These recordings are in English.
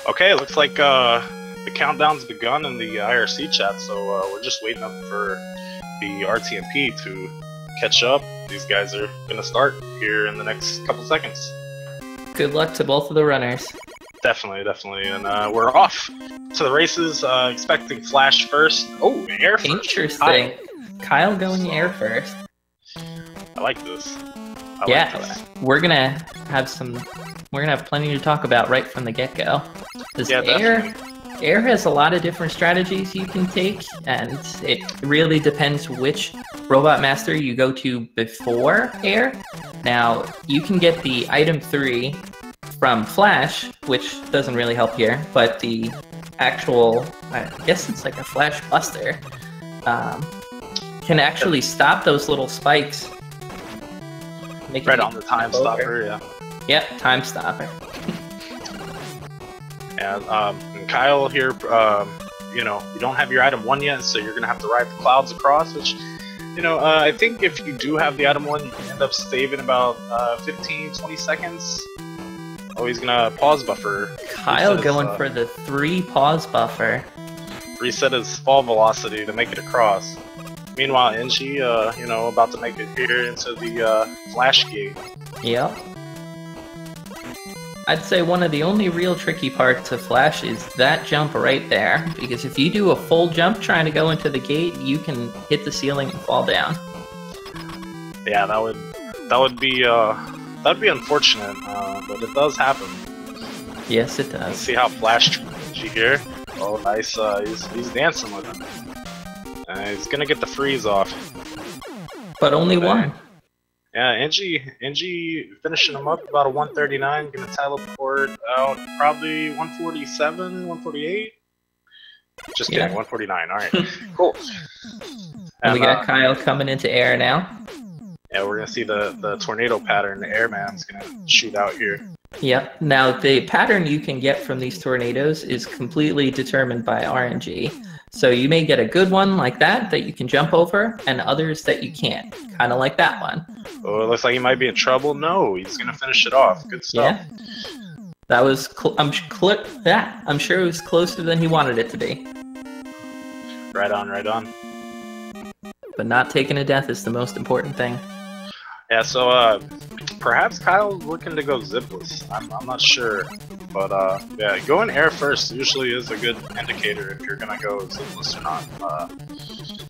Okay, looks like the countdown's begun in the IRC chat, so we're just waiting up for the RTMP to catch up. These guys are gonna start here in the next couple seconds. Good luck to both of the runners. Definitely, and we're off to the races. Expecting Flash first. Oh, air first. Interesting. Kyle going air first. I like this. We're gonna have plenty to talk about right from the get-go. This air has a lot of different strategies you can take, and it really depends which Robot Master you go to before air. Now, you can get the item 3 from Flash, which doesn't really help here, but the actual, I guess it's like a Flash Buster, can actually stop those little spikes. Right on the time stopper, yeah. Yep, time stopper. And Kyle here, you know, you don't have your item 1 yet, so you're gonna have to ride the clouds across, which, you know, I think if you do have the item 1, you can end up saving about 15-20 seconds. Oh, he's gonna pause buffer. Kyle going for the 3 pause buffer. Reset his fall velocity to make it across. Meanwhile, Engi, you know, about to make it here into the Flash gate. Yep. I'd say one of the only real tricky parts of Flash is that jump right there, because if you do a full jump trying to go into the gate, you can hit the ceiling and fall down. Yeah, that would be unfortunate, but it does happen. Yes, it does. Let's see how Flash Engi here. Oh, nice. He's dancing with him. He's gonna get the freeze off. But only one. Yeah, Engi finishing him up about a 139. Gonna teleport out probably 147, 148. Just kidding, 149. All right, cool. And we got Kyle coming into air now. Yeah, we're gonna see the tornado pattern. The airman's gonna shoot out here. Yep. Now the pattern you can get from these tornadoes is completely determined by RNG. So you may get a good one like that you can jump over, and others that you can't, kind of like that one. Oh, it looks like he might be in trouble. No, he's gonna finish it off. Good stuff. Yeah. That was I'm sure it was closer than he wanted it to be. Right on. But not taking a death is the most important thing. Yeah, so perhaps Kyle's looking to go zipless. I'm not sure, but yeah, going air first usually is a good indicator if you're gonna go zipless or not.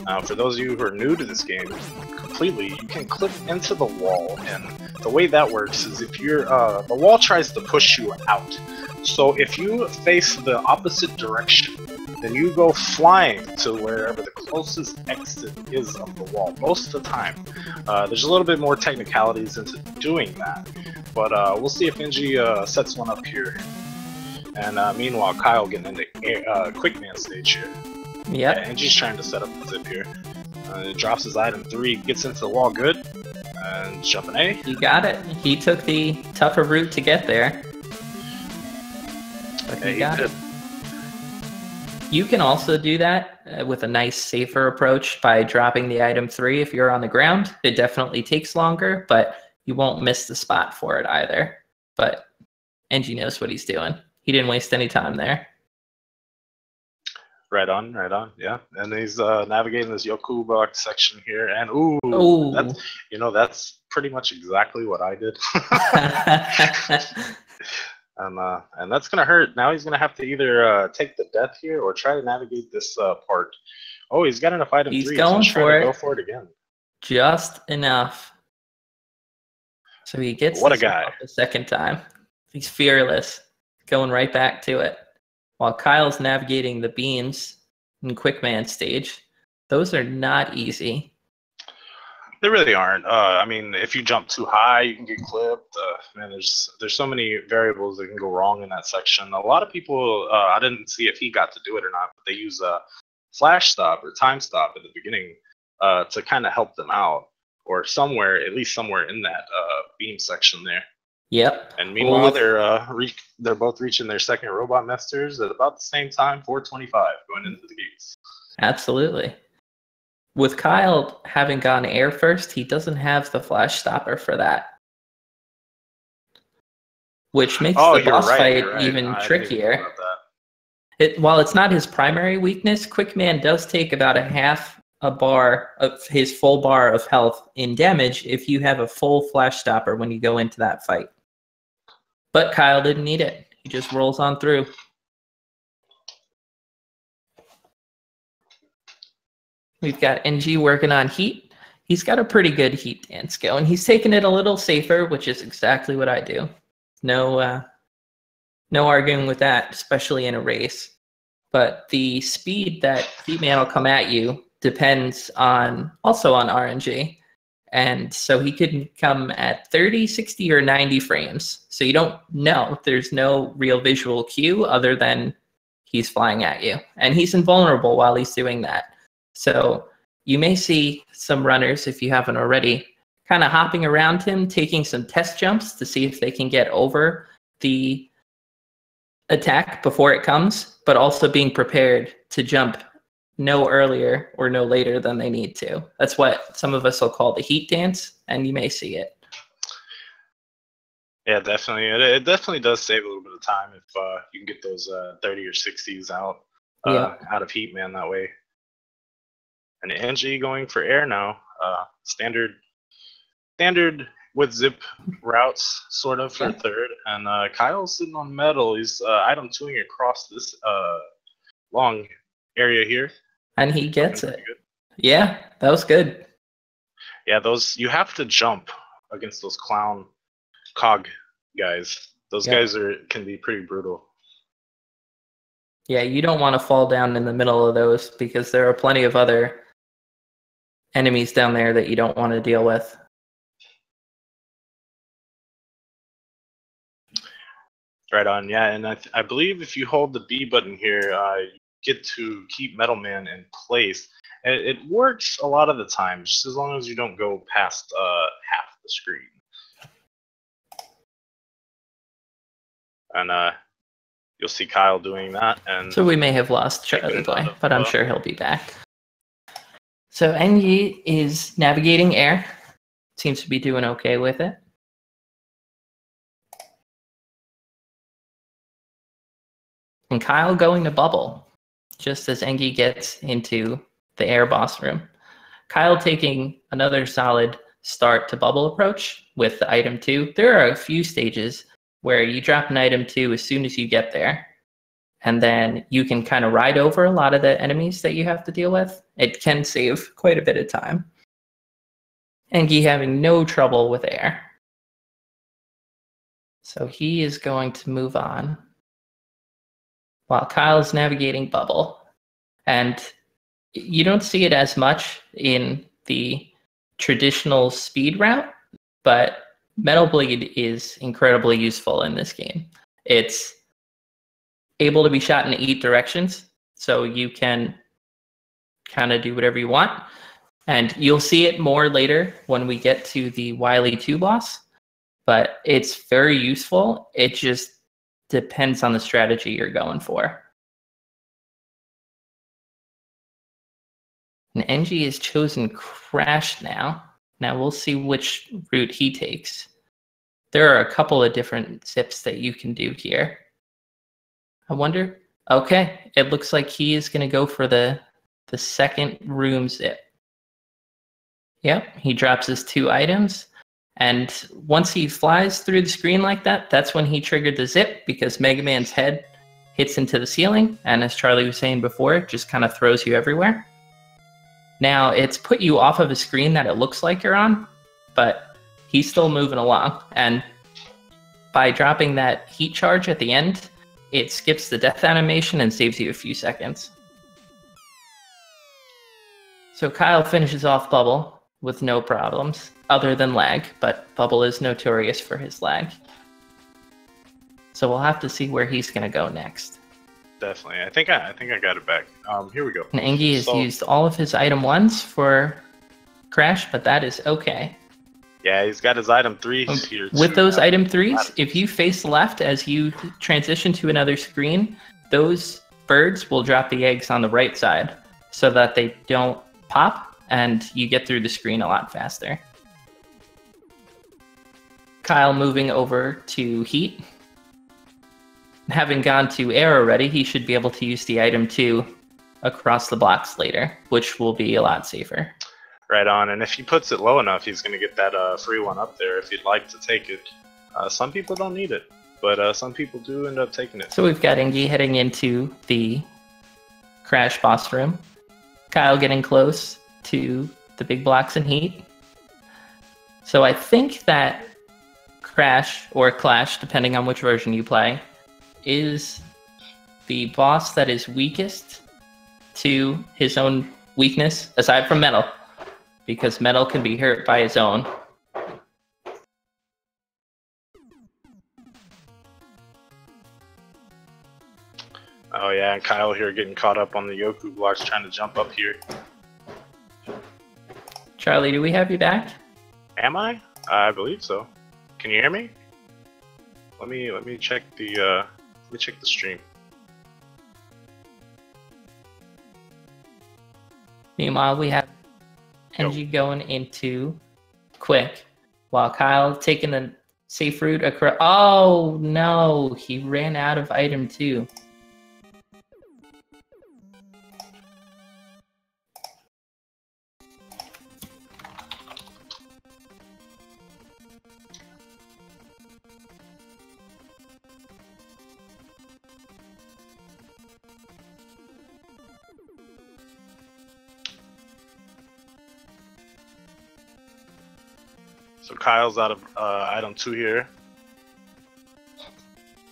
Now, for those of you who are new to this game, completely, you can clip into the wall, and the way that works is if you're the wall tries to push you out. So if you face the opposite direction, then you go flying to wherever the closest exit is of the wall, most of the time. There's a little bit more technicalities into doing that, but we'll see if Engi sets one up here. And meanwhile, Kyle getting into Quickman stage here. Yep. Yeah, Engi's trying to set up the zip here. Drops his item 3, gets into the wall good, and jumping A. He got it. He took the tougher route to get there. But he got it. You can also do that with a nice, safer approach by dropping the item 3 if you're on the ground. It definitely takes longer, but you won't miss the spot for it either. But Engi knows what he's doing. He didn't waste any time there. Right on, yeah. And he's navigating this Yoku box section here, and ooh. That's pretty much exactly what I did. And that's gonna hurt. Now he's gonna have to either take the death here or try to navigate this part. Oh, he's got enough item 3. He's going for it. Go for it again. Just enough. So he gets what a guy the second time. He's fearless, going right back to it. While Kyle's navigating the beams in Quickman stage, those are not easy. They really aren't. I mean, if you jump too high, you can get clipped. Man, there's so many variables that can go wrong in that section. A lot of people, I didn't see if he got to do it or not, but they use a flash stop or time stop at the beginning to kind of help them out, or at least somewhere in that beam section there. Yep. And meanwhile, they're both reaching their second robot masters at about the same time, 425, going into the gates. Absolutely. With Kyle having gone air first, he doesn't have the flash stopper for that. which makes the boss fight even trickier. While it's not his primary weakness, Quickman does take about a half a bar of his full bar of health in damage if you have a full flash stopper when you go into that fight. But Kyle didn't need it. He just rolls on through. We've got NG working on heat. He's got a pretty good heat dance going. He's taking it a little safer, which is exactly what I do. No arguing with that, especially in a race. But the speed that Heatman will come at you depends also on RNG. And so he could come at 30, 60, or 90 frames. So you don't know. There's no real visual cue other than he's flying at you. And he's invulnerable while he's doing that. So you may see some runners, if you haven't already, kind of hopping around him, taking some test jumps to see if they can get over the attack before it comes, but also being prepared to jump no earlier or no later than they need to. That's what some of us will call the heat dance, and you may see it. Yeah, definitely. It definitely does save a little bit of time if you can get those 30 or 60s out of Heatman that way. And NG going for air now. Standard with zip routes, sort of, for third. And Kyle's sitting on metal. He's item 2ing across this long area here. And he gets it. Yeah, that was good. Yeah, you have to jump against those clown cog guys. Those guys can be pretty brutal. Yeah, you don't want to fall down in the middle of those because there are plenty of other enemies down there that you don't want to deal with. Right on, yeah, and I believe if you hold the B button here, you get to keep Metal Man in place. And it works a lot of the time, just as long as you don't go past half the screen. And you'll see Kyle doing that. And so we may have lost Charlie Boy, but I'm sure he'll be back. So NG is navigating air. Seems to be doing okay with it. And Kyle going to bubble, just as Engi gets into the air boss room. Kyle taking another solid start to bubble approach with the item 2. There are a few stages where you drop an item 2 as soon as you get there. And then you can kind of ride over a lot of the enemies that you have to deal with. It can save quite a bit of time. Engi having no trouble with air. So he is going to move on while Kyle's navigating bubble. And you don't see it as much in the traditional speed route, but Metal Blade is incredibly useful in this game. It's able to be shot in 8 directions, so you can kind of do whatever you want. And you'll see it more later when we get to the Wily 2 boss, but it's very useful. It just depends on the strategy you're going for. And NG has chosen Crash now. Now we'll see which route he takes. There are a couple of different zips that you can do here. I wonder. Okay, it looks like he is going to go for the second room zip. Yep, he drops his 2 items. And once he flies through the screen like that, that's when he triggered the zip, because Mega Man's head hits into the ceiling. And as Charlie was saying before, it just kind of throws you everywhere. Now, it's put you off of a screen that it looks like you're on, but he's still moving along. And by dropping that heat charge at the end, it skips the death animation and saves you a few seconds. So Kyle finishes off Bubble with no problems, other than lag, but Bubble is notorious for his lag. So we'll have to see where he's going to go next. Definitely. I think I got it back. Here we go. And Engi has used all of his item 1s for Crash, but that is okay. Yeah, he's got his item 3s here. With those item 3s, if you face left as you transition to another screen, those birds will drop the eggs on the right side so that they don't pop and you get through the screen a lot faster. Kyle moving over to heat. having gone to air already, he should be able to use the item 2 across the blocks later, which will be a lot safer. Right on, and if he puts it low enough, he's going to get that free one up there if he'd like to take it. Some people don't need it, but some people do end up taking it. So we've got Engi heading into the Crash boss room. Kyle getting close to the big blocks and heat. So I think that Crash, or Clash, depending on which version you play, is the boss that is weakest to his own weakness, aside from Metal, because Metal can be hurt by his own. Oh yeah, and Kyle here getting caught up on the Yoku blocks, trying to jump up here. Charlie, do we have you back? Am I? I believe so. Can you hear me? Let me check the stream. Meanwhile, we have Engi going into Quick, while Kyle taking the safe route across. Oh no, he ran out of item 2. So Kyle's out of item 2 here.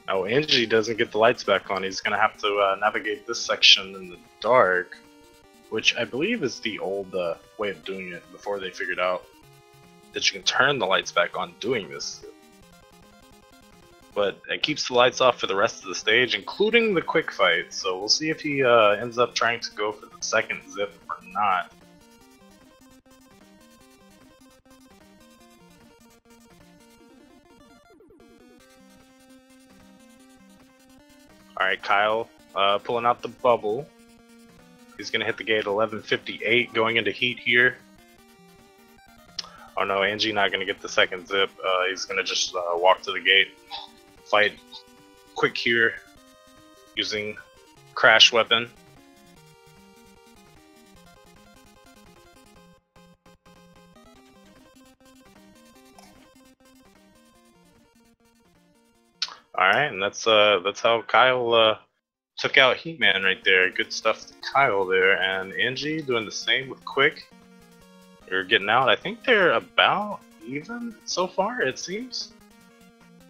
Oh, Engi doesn't get the lights back on. He's gonna have to navigate this section in the dark, which I believe is the old way of doing it before they figured out that you can turn the lights back on doing this. But it keeps the lights off for the rest of the stage, including the quick fight. So we'll see if he ends up trying to go for the second zip or not. Alright, Kyle pulling out the bubble. He's going to hit the gate at 11:58 going into heat here. Oh no, Engi not going to get the second zip. He's going to just walk to the gate. Fight quick here using Crash weapon. Alright, and that's how Kyle took out Heatman right there. Good stuff to Kyle there, and Engi doing the same with Quick. They're getting out. I think they're about even so far, it seems.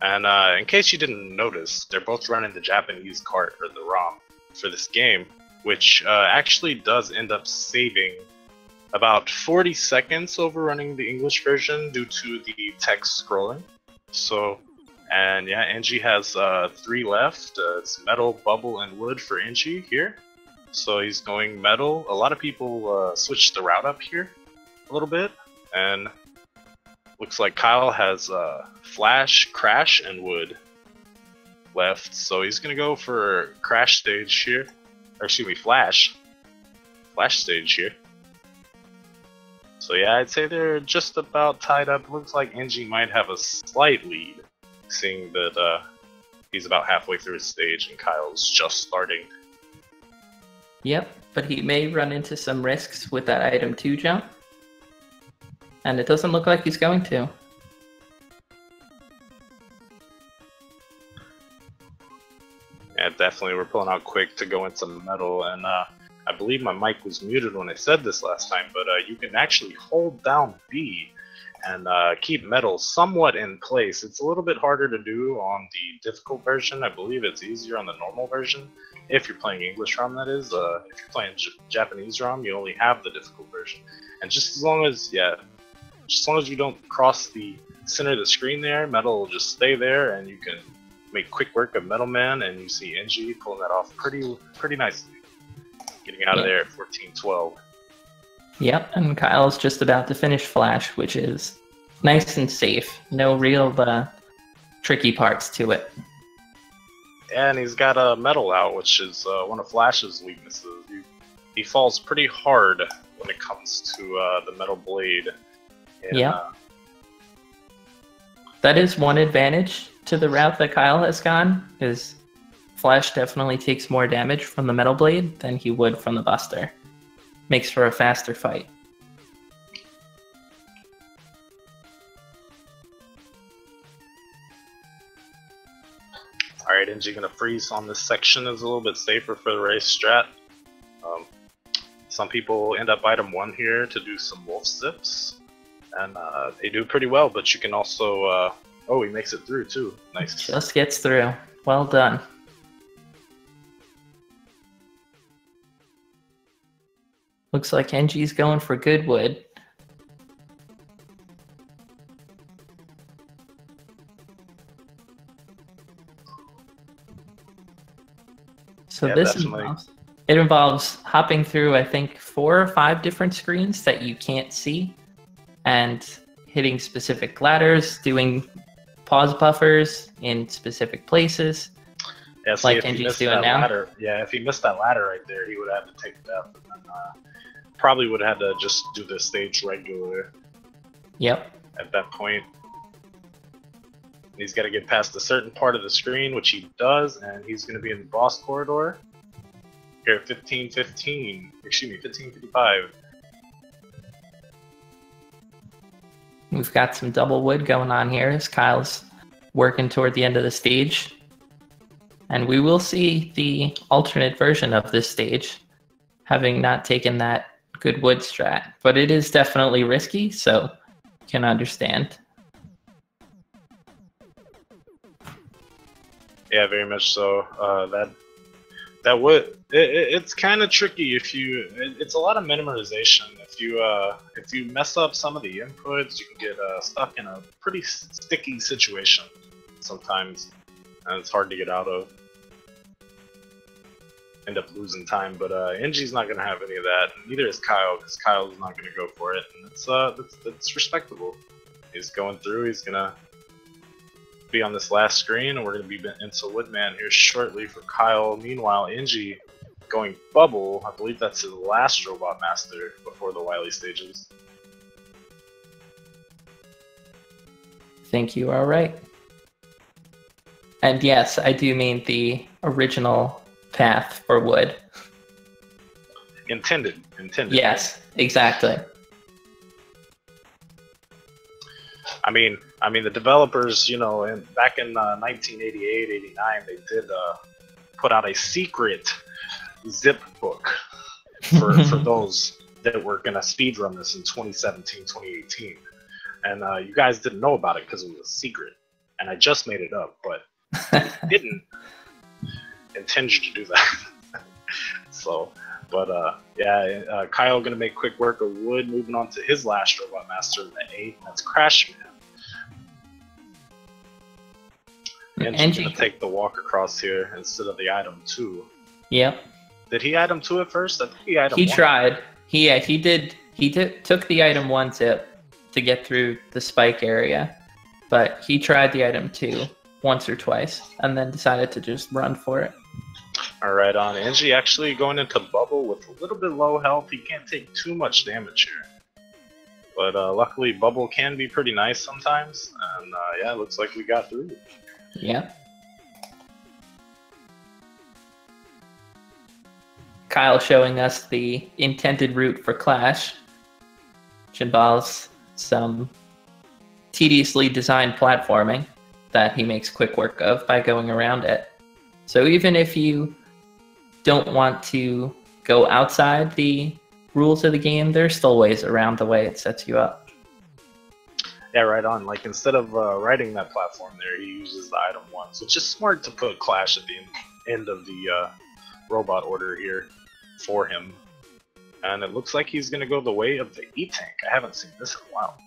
And in case you didn't notice, they're both running the Japanese cart, or the ROM, for this game, which actually does end up saving about 40 seconds over running the English version due to the text scrolling. So, and yeah, Engi has 3 left. It's Metal, Bubble, and Wood for Engi here. So he's going Metal. A lot of people switched the route up here a little bit, and looks like Kyle has Flash, Crash, and Wood left. So he's gonna go for Crash stage here, or excuse me, Flash stage here. So yeah, I'd say they're just about tied up. Looks like Engi might have a slight lead, seeing that he's about halfway through his stage and Kyle's just starting. Yep, but he may run into some risks with that item 2 jump. And it doesn't look like he's going to. Yeah, definitely. We're pulling out Quick to go into Metal, and I believe my mic was muted when I said this last time, but you can actually hold down B and keep Metal somewhat in place. It's a little bit harder to do on the difficult version. I believe it's easier on the normal version. If you're playing English ROM, that is. If you're playing Japanese ROM, you only have the difficult version. And just as long as, you don't cross the center of the screen there, Metal will just stay there, and you can make quick work of Metal Man, and you see Engi pulling that off pretty nicely. Getting out of there at 14-12. Yep, and Kyle's just about to finish Flash, which is nice and safe. No real tricky parts to it. And he's got a Metal out, which is one of Flash's weaknesses. He falls pretty hard when it comes to the Metal Blade. Yeah. That is one advantage to the route that Kyle has gone, is Flash definitely takes more damage from the Metal Blade than he would from the Buster. Makes for a faster fight. Alright, Engi gonna freeze on this section is a little bit safer for the race strat. Some people end up item 1 here to do some wolf zips, and they do pretty well, but you can also, oh, he makes it through too. Nice. Just gets through. Well done. Looks like Engi's going for Goodwood. So yeah, this involves hopping through, I think, 4 or 5 different screens that you can't see, and hitting specific ladders, doing pause buffers in specific places. Yeah, like Engi's doing now. Ladder, yeah, if he missed that ladder right there, he would have to take death, and then probably would have had to just do the stage regular. Yep. At that point. He's got to get past a certain part of the screen, which he does, and he's going to be in the boss corridor. Here, 15:15. Excuse me, 15:55. We've got some double wood going on here as Kyle's working toward the end of the stage. And we will see the alternate version of this stage, having not taken that good wood strat. But it is definitely risky, so you can understand. Yeah, very much so. That would it's kind of tricky if you. It's a lot of minimization. If you mess up some of the inputs, you can get stuck in a pretty sticky situation sometimes, and it's hard to get out of. End up losing time, but Engi's not gonna have any of that. Neither is Kyle, because Kyle's not gonna go for it, and it's respectable. He's going through. He's gonna be on this last screen, and we're going to be into Woodman here shortly for Kyle. Meanwhile, Engi going bubble. I believe that's his last Robot Master before the Wily stages. I think you are right. And yes, I do mean the original path for wood. Intended. Yes, exactly. I mean, the developers, you know, back in 1988, 89, they did put out a secret zip book for those that were going to speedrun this in 2017, 2018. And you guys didn't know about it because it was a secret. And I just made it up, but I didn't intend you to do that. So, but yeah, Kyle going to make quick work of wood, moving on to his last Robot Master in the 8, and that's Crashman. Engi's gonna take the walk across here instead of the item 2. Yep. Did he item 2 at first? I think he item 1. He tried. He did. He took the item 1 tip to get through the spike area, but he tried the item 2 once or twice and then decided to just run for it. All right, on Engi actually going into bubble with a little bit low health. He can't take too much damage here, but luckily bubble can be pretty nice sometimes, and yeah, it looks like we got through. Yeah. Kyle showing us the intended route for Clash, which involves some tediously designed platforming that he makes quick work of by going around it. So even if you don't want to go outside the rules of the game, there's still ways around the way it sets you up. Yeah, right on. Like, instead of writing that platform there, he uses the item 1, which is smart to put Clash at the end of the robot order here for him. And it looks like he's going to go the way of the E-Tank. I haven't seen this in a while.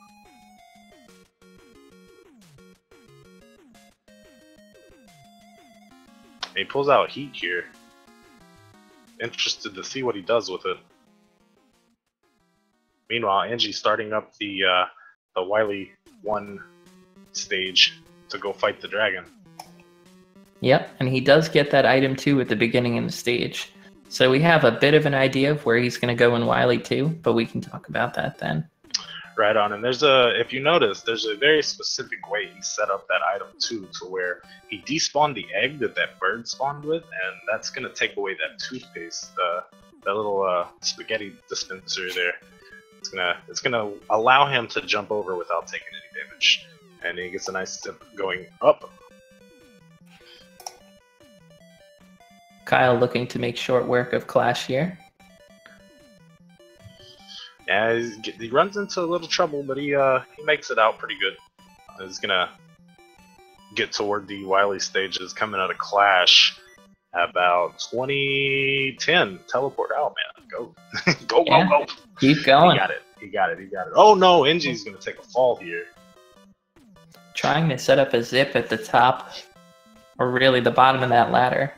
He pulls out heat here. Interested to see what he does with it. Meanwhile, Engi starting up the Wily 1 stage to go fight the dragon. Yep, and he does get that item 2 at the beginning of the stage. So we have a bit of an idea of where he's going to go in Wily 2, but we can talk about that then. Right on, and there's a, if you notice, there's a very specific way he set up that item too, to where he despawned the egg that that bird spawned with, and that's gonna take away that toothpaste, that little spaghetti dispenser there. It's gonna allow him to jump over without taking any damage, and he gets a nice zip going up. Kyle looking to make short work of Clash here. Yeah, he runs into a little trouble, but he makes it out pretty good. He's gonna get toward the Wily stages coming out of Clash about 2010. Teleport out, man. Go. Go, Yeah. go, go. Keep going. He got it. He got it. He got it. Oh no, NG's gonna take a fall here. Trying to set up a zip at the top, or really the bottom of that ladder.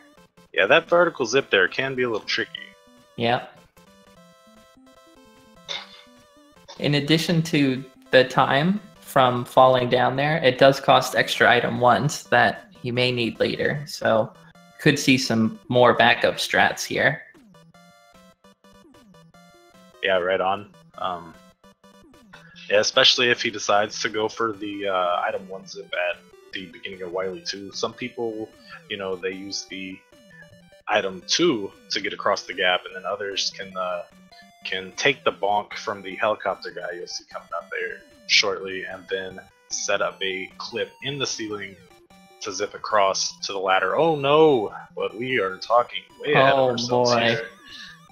Yeah, that vertical zip there can be a little tricky. Yep. In addition to the time from falling down there, it does cost extra item ones that you may need later, so could see some more backup strats here. Yeah, right on. Yeah, especially if he decides to go for the item 1 zip at the beginning of Wily 2. Some people, you know, they use the item 2 to get across the gap, and then others can take the bonk from the helicopter guy you'll see coming up there shortly, and then set up a clip in the ceiling to zip across to the ladder. Oh no! But we are talking way ahead of ourselves here.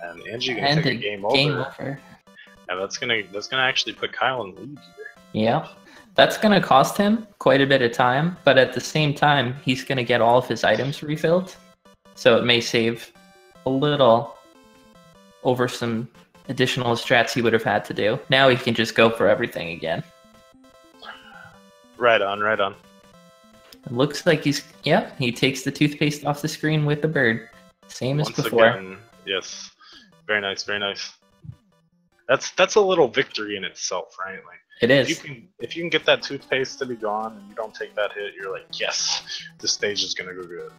And Angie gonna take a game over. And that's gonna actually put Kyle in the lead here. Yep. That's gonna cost him quite a bit of time, but at the same time, he's gonna get all of his items refilled. So it may save a little over some additional strats he would have had to do. Now he can just go for everything again. Right on, right on. It looks like he takes the toothpaste off the screen with the bird. Same as before. Again, yes. Very nice, very nice. That's a little victory in itself, right? Like, it is. If you can get that toothpaste to be gone and you don't take that hit, you're like, yes, this stage is gonna go good.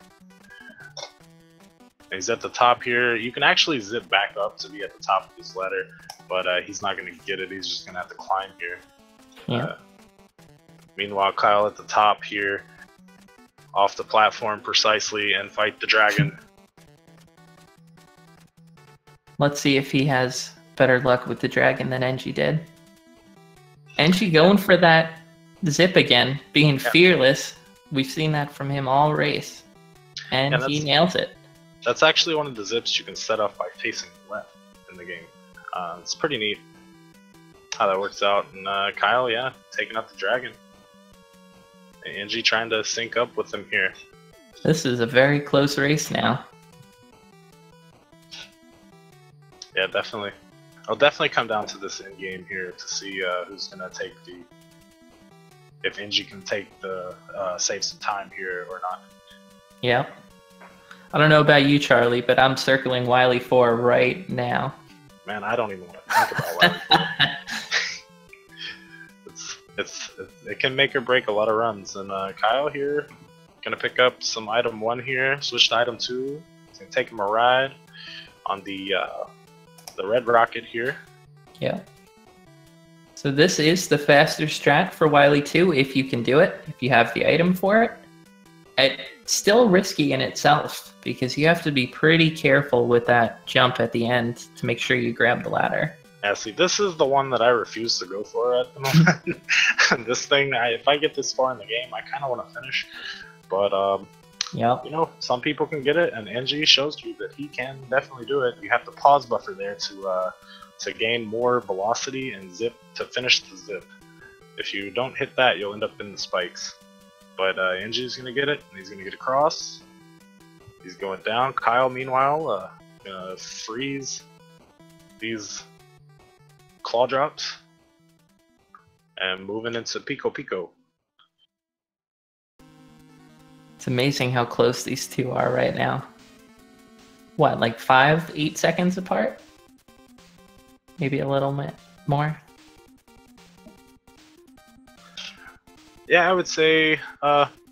And he's at the top here. You can actually zip back up to be at the top of this ladder, but he's not gonna get it. He's just gonna have to climb here. Yeah. Meanwhile, Kyle at the top here, off the platform precisely, and fight the dragon. Let's see if he has better luck with the dragon than Engie did. Engie going for that zip again, being fearless. We've seen that from him all race. And he nails it. That's actually one of the zips you can set up by facing left in the game. It's pretty neat how that works out. And Kyle, yeah, taking out the dragon. And Angie trying to sync up with him here. This is a very close race now. Yeah, definitely. I'll definitely come down to this end game here to see who's gonna take the. If Engie can take the save some time here or not. Yeah. I don't know about you, Charlie, but I'm circling Wily 4 right now. Man, I don't even want to think about Wily 4. It can make or break a lot of runs, and Kyle here gonna pick up some item 1 here, switch to item 2. He's gonna take him a ride on the red rocket here. Yeah. So this is the faster strat for Wily 2 if you can do it, if you have the item for it. It's still risky in itself because you have to be pretty careful with that jump at the end to make sure you grab the ladder. Yeah, see, this is the one that I refuse to go for at the moment. This thing, if I get this far in the game, I kind of want to finish. But, yep. You know, some people can get it, and NG shows you that he can definitely do it. You have the pause buffer there to gain more velocity and zip to finish the zip. If you don't hit that, you'll end up in the spikes. But NG's going to get it, and he's going to get across. He's going down. Kyle, meanwhile, going to freeze these claw drops and moving into Pico Pico. It's amazing how close these two are right now. What, like 5-8 seconds apart? Maybe a little bit more? Yeah, I would say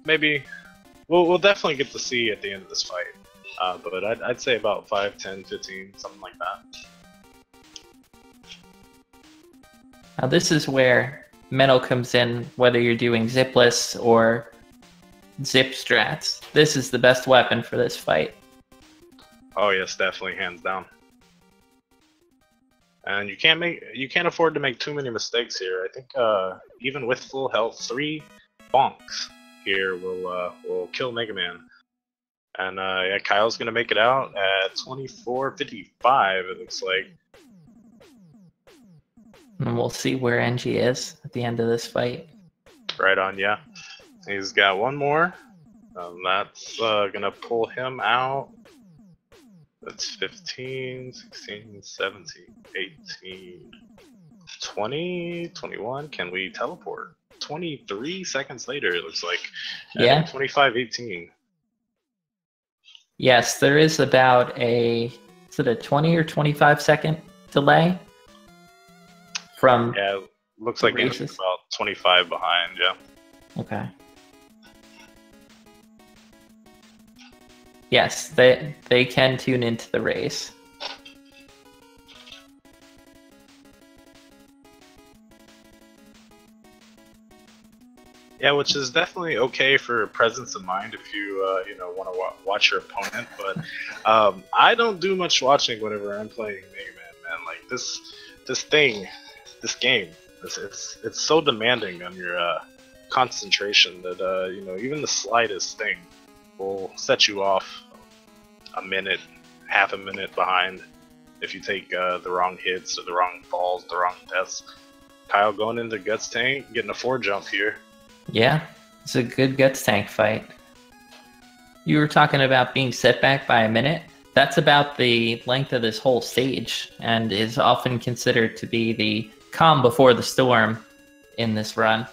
maybe we'll definitely get to see at the end of this fight. But I'd say about 5, 10, 15, something like that. Now this is where metal comes in, whether you're doing zipless or zip strats. This is the best weapon for this fight. Oh yes, definitely, hands down. And you can't afford to make too many mistakes here. I think even with full health, 3 bonks here will kill Mega Man. And yeah, Kyle's gonna make it out at 24:55. It looks like. And we'll see where Engie is at the end of this fight. Right on, yeah. He's got one more. That's gonna pull him out. That's 15, 16, 17, 18, 20, 21. Can we teleport? 23 seconds later, it looks like. Yeah. 25:18. Yes, there is about is it a 20 or 25 second delay from Yeah, looks like it's about 25 behind, yeah. Okay. Yes, they can tune into the race. Yeah, which is definitely okay for presence of mind if you want to watch your opponent. But I don't do much watching whenever I'm playing Mega Man. Man, like this game, it's so demanding on your concentration that even the slightest thing will set you off a minute, half a minute behind if you take the wrong hits or the wrong falls, the wrong deaths. Kyle going into Guts Tank, getting a 4 jump here. Yeah, it's a good Guts Tank fight. You were talking about being set back by a minute. That's about the length of this whole stage and is often considered to be the calm before the storm in this run.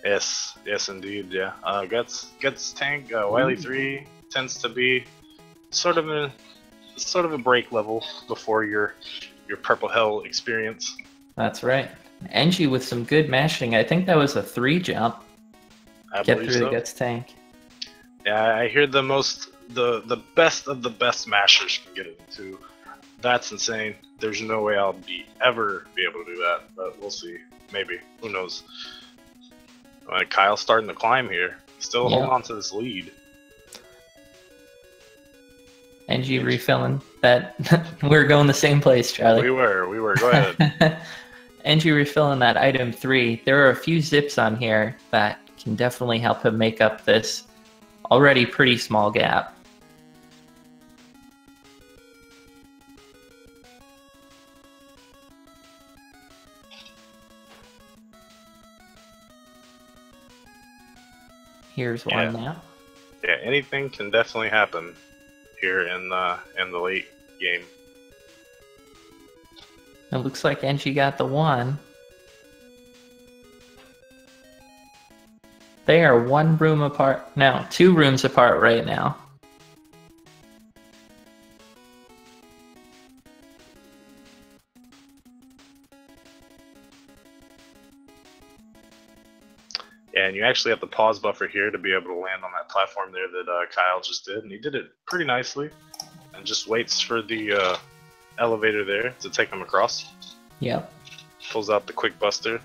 Yes, indeed, yeah. Guts Tank, Wily 3 tends to be sort of a break level before your Purple Hell experience. That's right. Engie with some good mashing. I think that was a 3 jump. Get through the Guts Tank. Yeah, I hear the best of the best mashers can get it too. That's insane. There's no way I'll ever be able to do that, but we'll see. Maybe. Who knows? Kyle's starting to climb here. Still holding on to this lead. Engie refilling that. We're going the same place, Charlie. We were. Go ahead. Engie refilling that item 3. There are a few zips on here that can definitely help him make up this already pretty small gap. Here's one now. Yeah, anything can definitely happen here in the late game. It looks like Engie got the 1. They are 1 room apart. No, 2 rooms apart right now. Yeah, and you actually have the pause buffer here to be able to land on that platform there that Kyle just did, and he did it pretty nicely. And just waits for the elevator there to take him across. Yep. Pulls out the quick buster.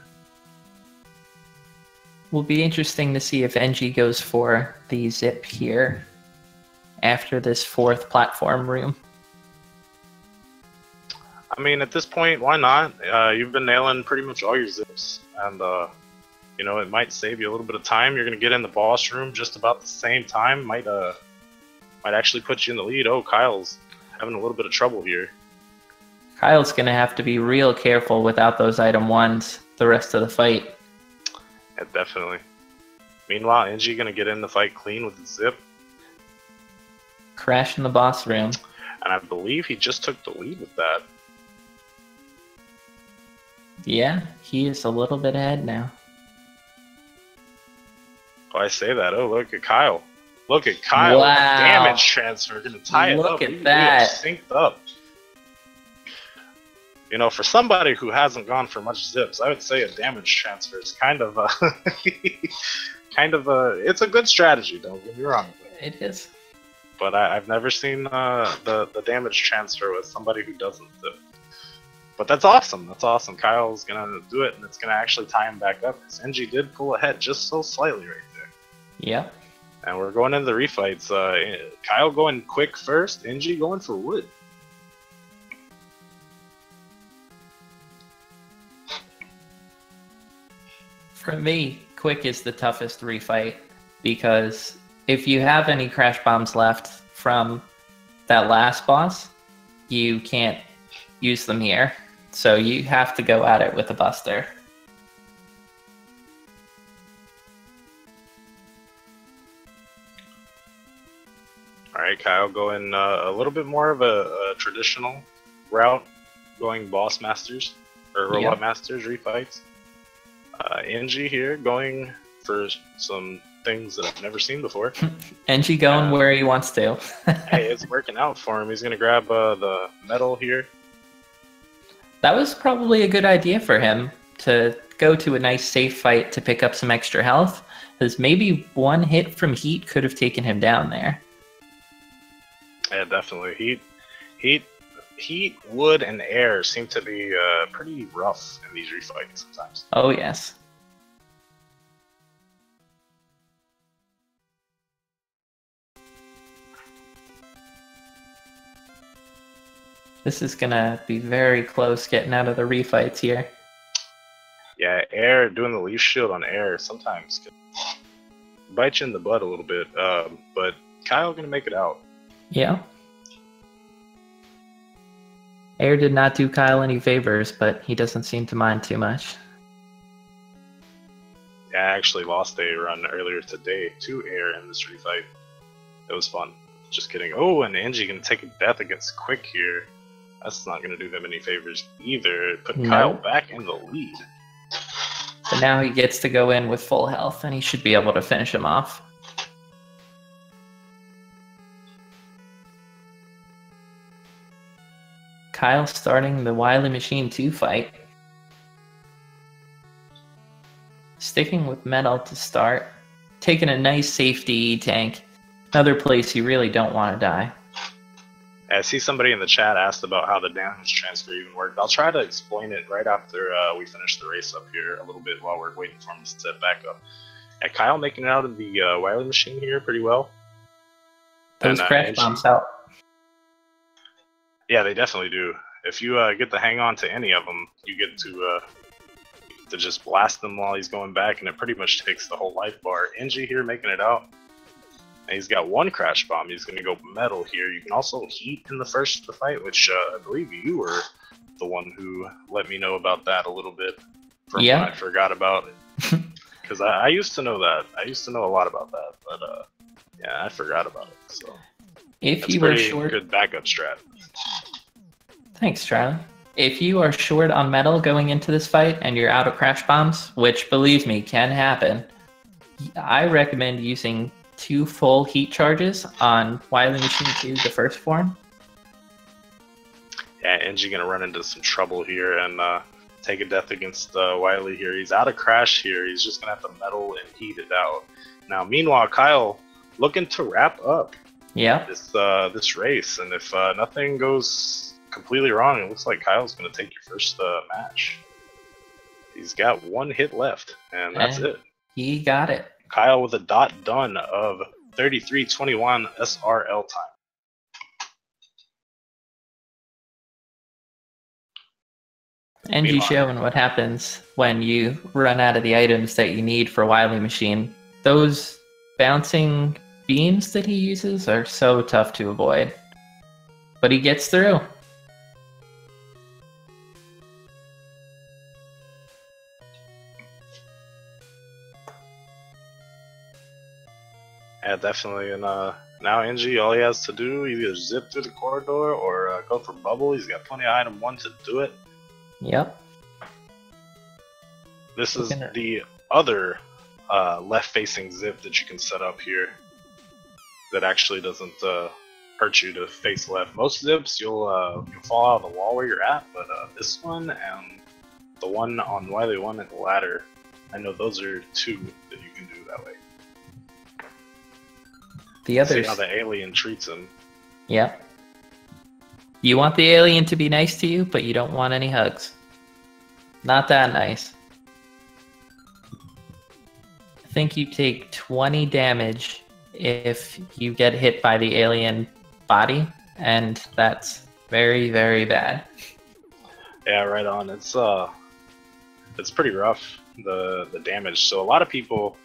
Will be interesting to see if Engie goes for the zip here after this 4th platform room. I mean, at this point, why not? You've been nailing pretty much all your zips, and it might save you a little bit of time. You're gonna get in the boss room just about the same time. Might actually put you in the lead. Oh, Kyle's having a little bit of trouble here. Kyle's gonna have to be real careful without those item 1s the rest of the fight. Yeah, definitely. Meanwhile, Engie gonna get in the fight clean with the zip. Crash in the boss room. And I believe he just took the lead with that. Yeah, he is a little bit ahead now. Oh, I say that. Oh, look at Kyle. Look at Kyle. Wow. Damage transfer. Gonna tie it up. Look at that. Synced up. For somebody who hasn't gone for much zips, I would say a damage transfer is kind of it's a good strategy, don't get me wrong. It is. But I've never seen the damage transfer with somebody who doesn't zip. But that's awesome. That's awesome. Kyle's gonna do it, and it's gonna actually tie him back up. Because Engie did pull ahead just so slightly right there. Yep. And we're going into the refights. Kyle going quick first. Engie going for wood. For me, quick is the toughest refight because if you have any crash bombs left from that last boss, you can't use them here. So you have to go at it with a buster. Alright, Kyle going a little bit more of a traditional route, going boss masters, or robot masters refights. Engie here going for some things that I've never seen before. Engie going where he wants to. Hey, it's working out for him. He's going to grab the metal here. That was probably a good idea for him to go to a nice safe fight to pick up some extra health, because maybe one hit from heat could have taken him down there. Yeah, definitely. Heat, wood, and air seem to be pretty rough in these refights sometimes. Oh, yes. This is gonna be very close getting out of the refights here. Yeah, air, doing the leaf shield on air sometimes can bite you in the butt a little bit, but Kyle gonna make it out. Yeah. Air did not do Kyle any favors, but he doesn't seem to mind too much. Yeah, I actually lost a run earlier today to air in this refight. It was fun. Just kidding. Oh, and Engie gonna take a death against Quick here. That's not gonna do them any favors either. Put Kyle back in the lead. But now he gets to go in with full health, and he should be able to finish him off. Kyle starting the Wily Machine 2 fight. Sticking with metal to start. Taking a nice safety tank. Another place you really don't want to die. I see somebody in the chat asked about how the damage transfer even worked. I'll try to explain it right after we finish the race up here a little bit while we're waiting for him to step back up. Yeah, Kyle making it out of the Wily Machine here pretty well. Those crash bombs out. Yeah, they definitely do. If you get to hang on to any of them, you get to just blast them while he's going back, and it pretty much takes the whole life bar. Engie here making it out. And he's got one crash bomb. He's going to go metal here. You can also heat in the first fight, which I believe you were the one who let me know about that a little bit. From when I forgot about it. Because I used to know that. I used to know a lot about that, but yeah, I forgot about it. So if that's you were short, good backup strat. Thanks, Charlie. If you are short on metal going into this fight and you're out of crash bombs, which believe me can happen, I recommend using 2 full heat charges on Wily Machine 2, the first form. Yeah, Engie gonna run into some trouble here and take a death against Wily here. He's out of crash here. He's just gonna have to metal and heat it out. Now, meanwhile, Kyle looking to wrap up this race, and if nothing goes completely wrong, it looks like Kyle's gonna take your first match. He's got 1 hit left, and that's it. He got it. Kyle with a dot done of 33:21 SRL time. Engie showing what happens when you run out of the items that you need for Wily Machine. Those bouncing beams that he uses are so tough to avoid. But he gets through. Yeah, definitely. And now Engie, all he has to do, either zip through the corridor or go for bubble. He's got plenty of item 1 to do it. Yep. This is the other left-facing zip that you can set up here that actually doesn't hurt you to face left. Most zips, you'll fall out of the wall where you're at, but this one and the one on Wily 1 and the ladder, I know those are 2 that you can do that way. The others. See how the alien treats him. Yep. You want the alien to be nice to you, but you don't want any hugs. Not that nice. I think you take 20 damage if you get hit by the alien body, and that's very, very bad. Yeah, right on. It's pretty rough, the damage. So a lot of people,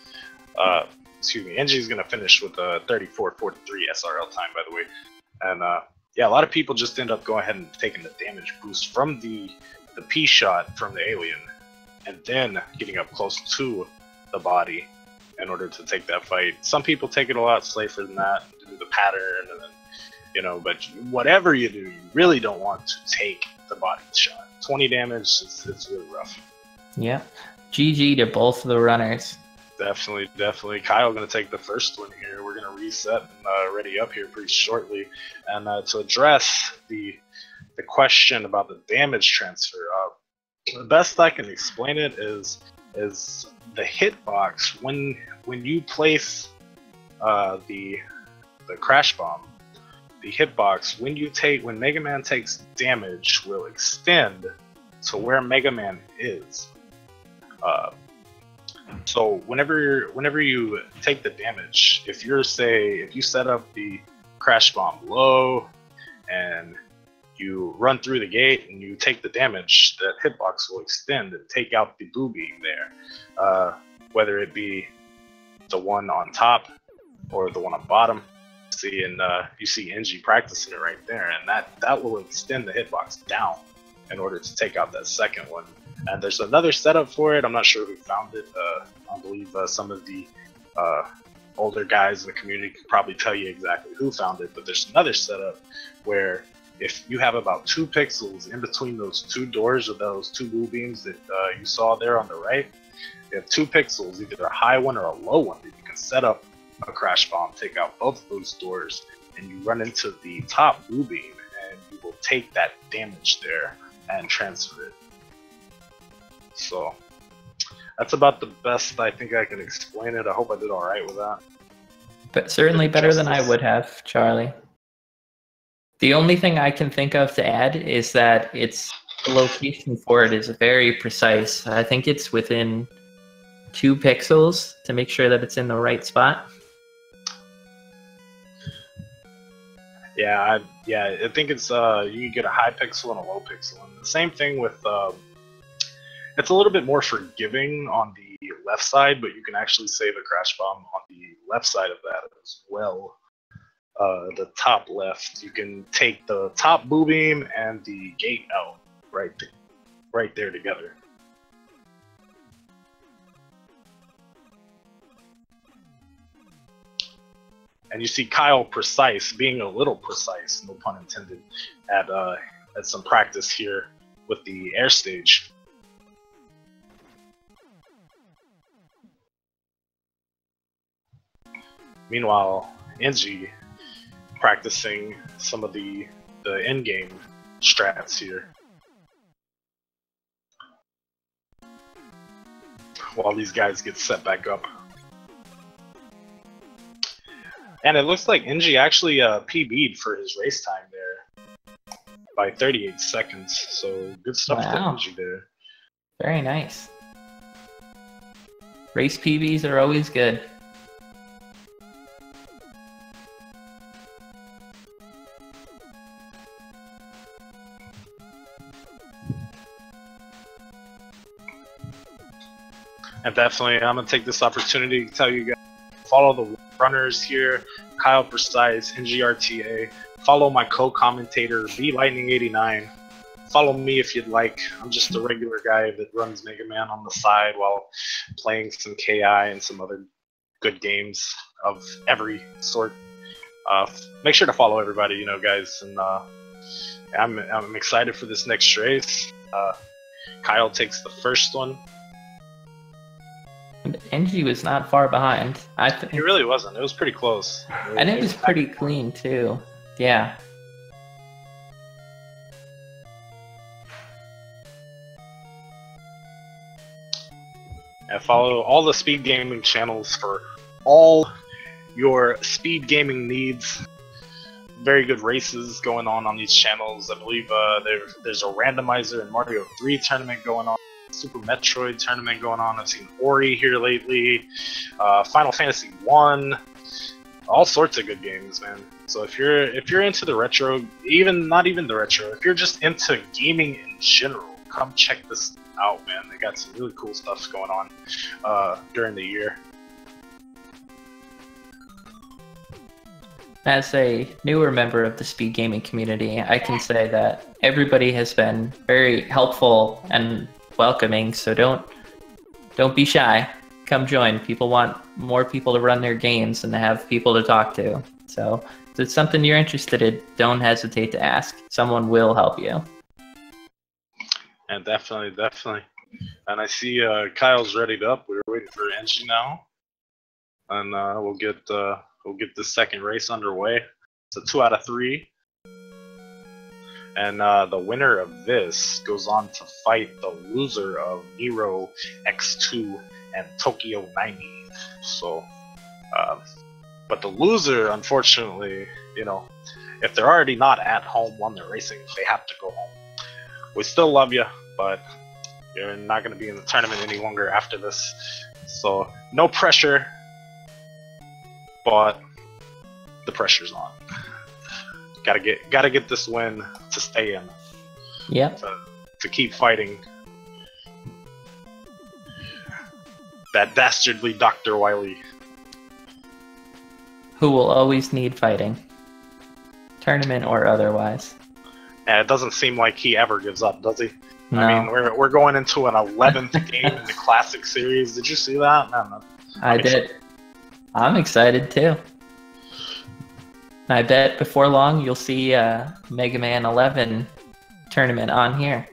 excuse me, Engi's gonna finish with a 34.43 SRL time, by the way, and yeah, a lot of people just end up going ahead and taking the damage boost from the P shot from the alien, and then getting up close to the body in order to take that fight. Some people take it a lot safer than that, do the pattern, and then, you know, but whatever you do, you really don't want to take the body shot. 20 damage, it's really rough. Yeah. GG to both of the runners. Definitely, definitely. Kyle going to take the first one here. We're going to reset and ready up here pretty shortly. And to address the question about the damage transfer, the best I can explain it is the hitbox. When you place the crash bomb, the hitbox, when Mega Man takes damage, will extend to where Mega Man is. So whenever you take the damage, if you set up the crash bomb low and you run through the gate and you take the damage, that hitbox will extend and take out the blue beam there, whether it be the one on top or the one on bottom. See, and you see Engi practicing it right there, and that will extend the hitbox down in order to take out that second one. And there's another setup for it. I'm not sure who found it. I believe some of the older guys in the community could probably tell you exactly who found it, but there's another setup where if you have about 2 pixels in between those 2 doors of those 2 blue beams that you saw there on the right, you have 2 pixels, either a high one or a low one, that you can set up a crash bomb, take out both of those doors, and you run into the top blue beam, and you will take that damage there and transfer it. So that's about the best I think I can explain it. I hope I did all right with that. But certainly better than I would have, Charlie. The only thing I can think of to add is that the location for it is very precise. I think it's within 2 pixels to make sure that it's in the right spot. Yeah, I think it's you can get a high pixel and a low pixel. And the same thing with it's a little bit more forgiving on the left side, but you can actually save a crash bomb on the left side of that as well. The top left, you can take the top blue beam and the gate out right there together. And you see Kyle Precise being a little precise, no pun intended, at some practice here with the air stage. Meanwhile, Engi practicing some of the in-game strats here. While these guys get set back up. And it looks like Engi actually PB'd for his race time there by 38 seconds. So good stuff for Engi there. Very nice. Race PBs are always good. And definitely, I'm going to take this opportunity to tell you guys, follow the runners here, Kyle Precise, EngiRTA. Follow my co-commentator, BLightning89. Follow me if you'd like. I'm just a regular guy that runs Mega Man on the side while playing some KI and some other good games of every sort. Make sure to follow everybody, you know, guys. And I'm excited for this next race. Kyle takes the first one. Engi was not far behind. I think he really wasn't. It was pretty close. And it was pretty clean too. Yeah. And follow all the speed gaming channels for all your speed gaming needs. very good races going on these channels. I believe there's a randomizer in Mario 3 tournament going on, Super Metroid tournament going on. I've seen Ori here lately, Final Fantasy 1, all sorts of good games, man. So if you're into the retro, not even the retro, if you're just into gaming in general, come check this out, man. They got some really cool stuff going on during the year. As a newer member of the speed gaming community, I can say that everybody has been very helpful and welcoming, so don't be shy. Come join. People want more people to run their games and to have people to talk to. So if it's something you're interested in, don't hesitate to ask. Someone will help you. And definitely. And I see Kyle's readied up. We're waiting for Engie now. And we'll get the second race underway. It's a 2 out of 3. And the winner of this goes on to fight the loser of Nero X2 and Tokyo 90. So, but the loser, unfortunately, if they're already not at home when they're racing, they have to go home. We still love you, but you're not going to be in the tournament any longer after this. So, no pressure. But the pressure's on. Gotta get this win to stay in. Yep. To keep fighting that dastardly Dr. Wily. Who will always need fighting. Tournament or otherwise. And it doesn't seem like he ever gives up, does he? No. I mean, we're going into an 11th game in the Classic Series. Did you see that? Man, I did. I'm excited too. I bet before long you'll see Mega Man 11 tournament on here.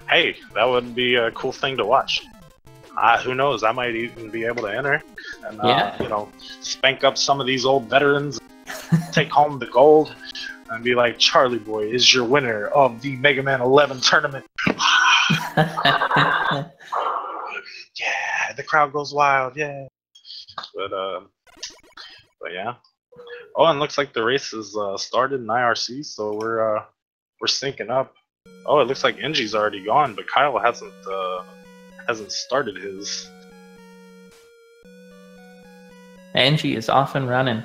Hey, that would be a cool thing to watch. Who knows? I might even be able to enter and spank up some of these old veterans, take home the gold, and be like, Charlie Boy is your winner of the Mega Man 11 tournament. Yeah, the crowd goes wild, yeah. But yeah. Oh, and looks like the race is started in IRC, so we're syncing up. Oh, it looks like Engie's already gone, but Kyle hasn't started his. Engie is off and running.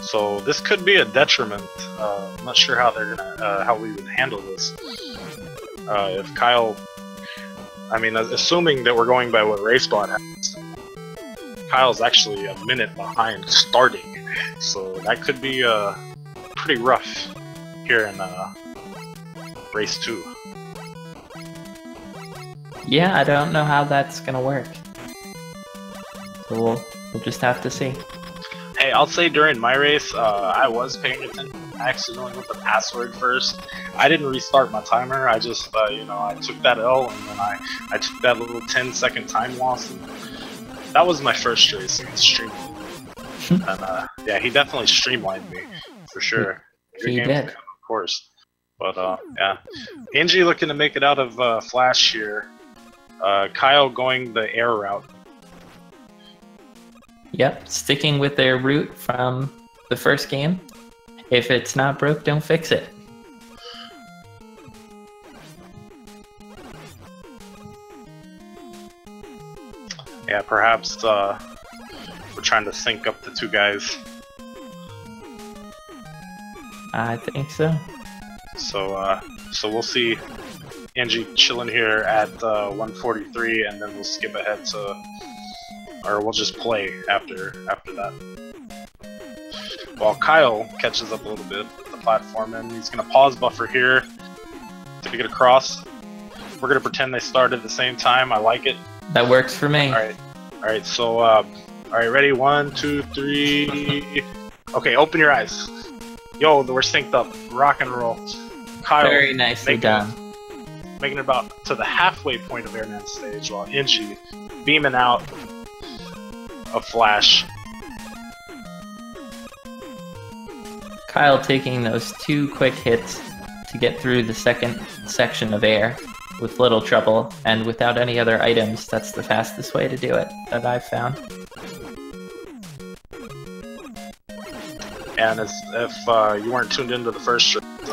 So this could be a detriment. I'm not sure how they're gonna how we would handle this. If Kyle, I mean, assuming that we're going by what RaceBot has, Kyle's actually a minute behind starting, so that could be pretty rough here in race 2. Yeah, I don't know how that's gonna work. So we'll just have to see. Hey, I'll say during my race, I was paying attention. I accidentally went the password first. I didn't restart my timer. I just, I took that L and then I took that little 10-second time loss. And that was my first race against Streamline. And yeah, he definitely streamlined me for sure. He did, of course. But yeah, Engie looking to make it out of Flash here. Kyle going the air route. Yep, sticking with their route from the first game. If it's not broke, don't fix it. Yeah, perhaps we're trying to sync up the two guys. I think so. So we'll see Engie chilling here at 143, and then we'll skip ahead to, or we'll just play after that. While Kyle catches up a little bit with the platform, and he's gonna pause buffer here to get across. We're gonna pretend they start at the same time. I like it. That works for me. All right. So, all right, ready? 1, 2, 3. Okay, open your eyes. Yo, we're synced up. Rock and roll. Kyle, very nicely done. Making it about to the halfway point of Airman stage, while Engie beaming out a Flash. Kyle taking those 2 quick hits to get through the second section of air. with little trouble, and without any other items, that's the fastest way to do it that I've found. And as if you weren't tuned into the first show, you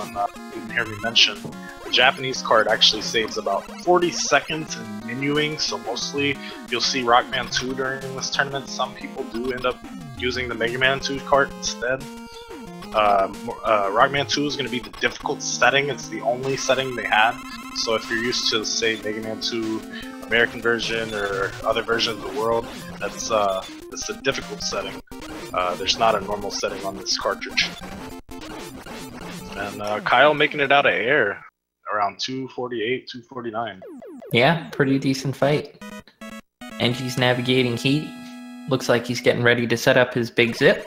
didn't hear me mention, the Japanese card actually saves about 40 seconds in menuing, so mostly you'll see Rockman 2 during this tournament. Some people do end up using the Mega Man 2 card instead. Rockman 2 is going to be the difficult setting. It's the only setting they had. So if you're used to, say, Mega Man 2 American version or other versions of the world, that's the difficult setting. There's not a normal setting on this cartridge. And Kyle making it out of air around 248, 249. Yeah, pretty decent fight. Engi's navigating heat. Looks like he's getting ready to set up his big zip.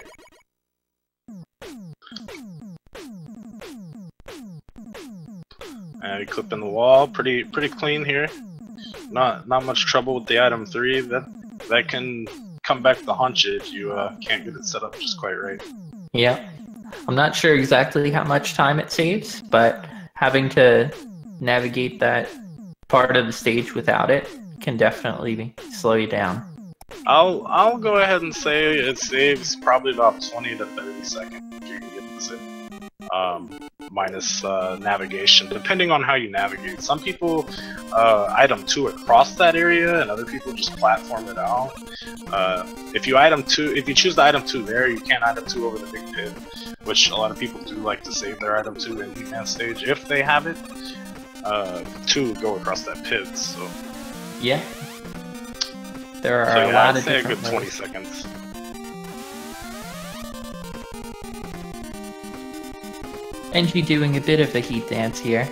Clipping the wall, pretty clean here. Not much trouble with the item 3. That can come back to haunt you if you can't get it set up just quite right. Yeah, I'm not sure exactly how much time it saves, but having to navigate that part of the stage without it can definitely slow you down. I'll go ahead and say it saves probably about 20 to 30 seconds if you can get this in. Minus navigation, depending on how you navigate. Some people item 2 across that area, and other people just platform it out. If you choose the item 2 there, you can't item 2 over the big pit, which a lot of people do like to save their item 2 in He-Man stage if they have it. 2 go across that pit, so yeah. There are a lot of different a good 20 ways. seconds. Engi doing a bit of a heat dance here,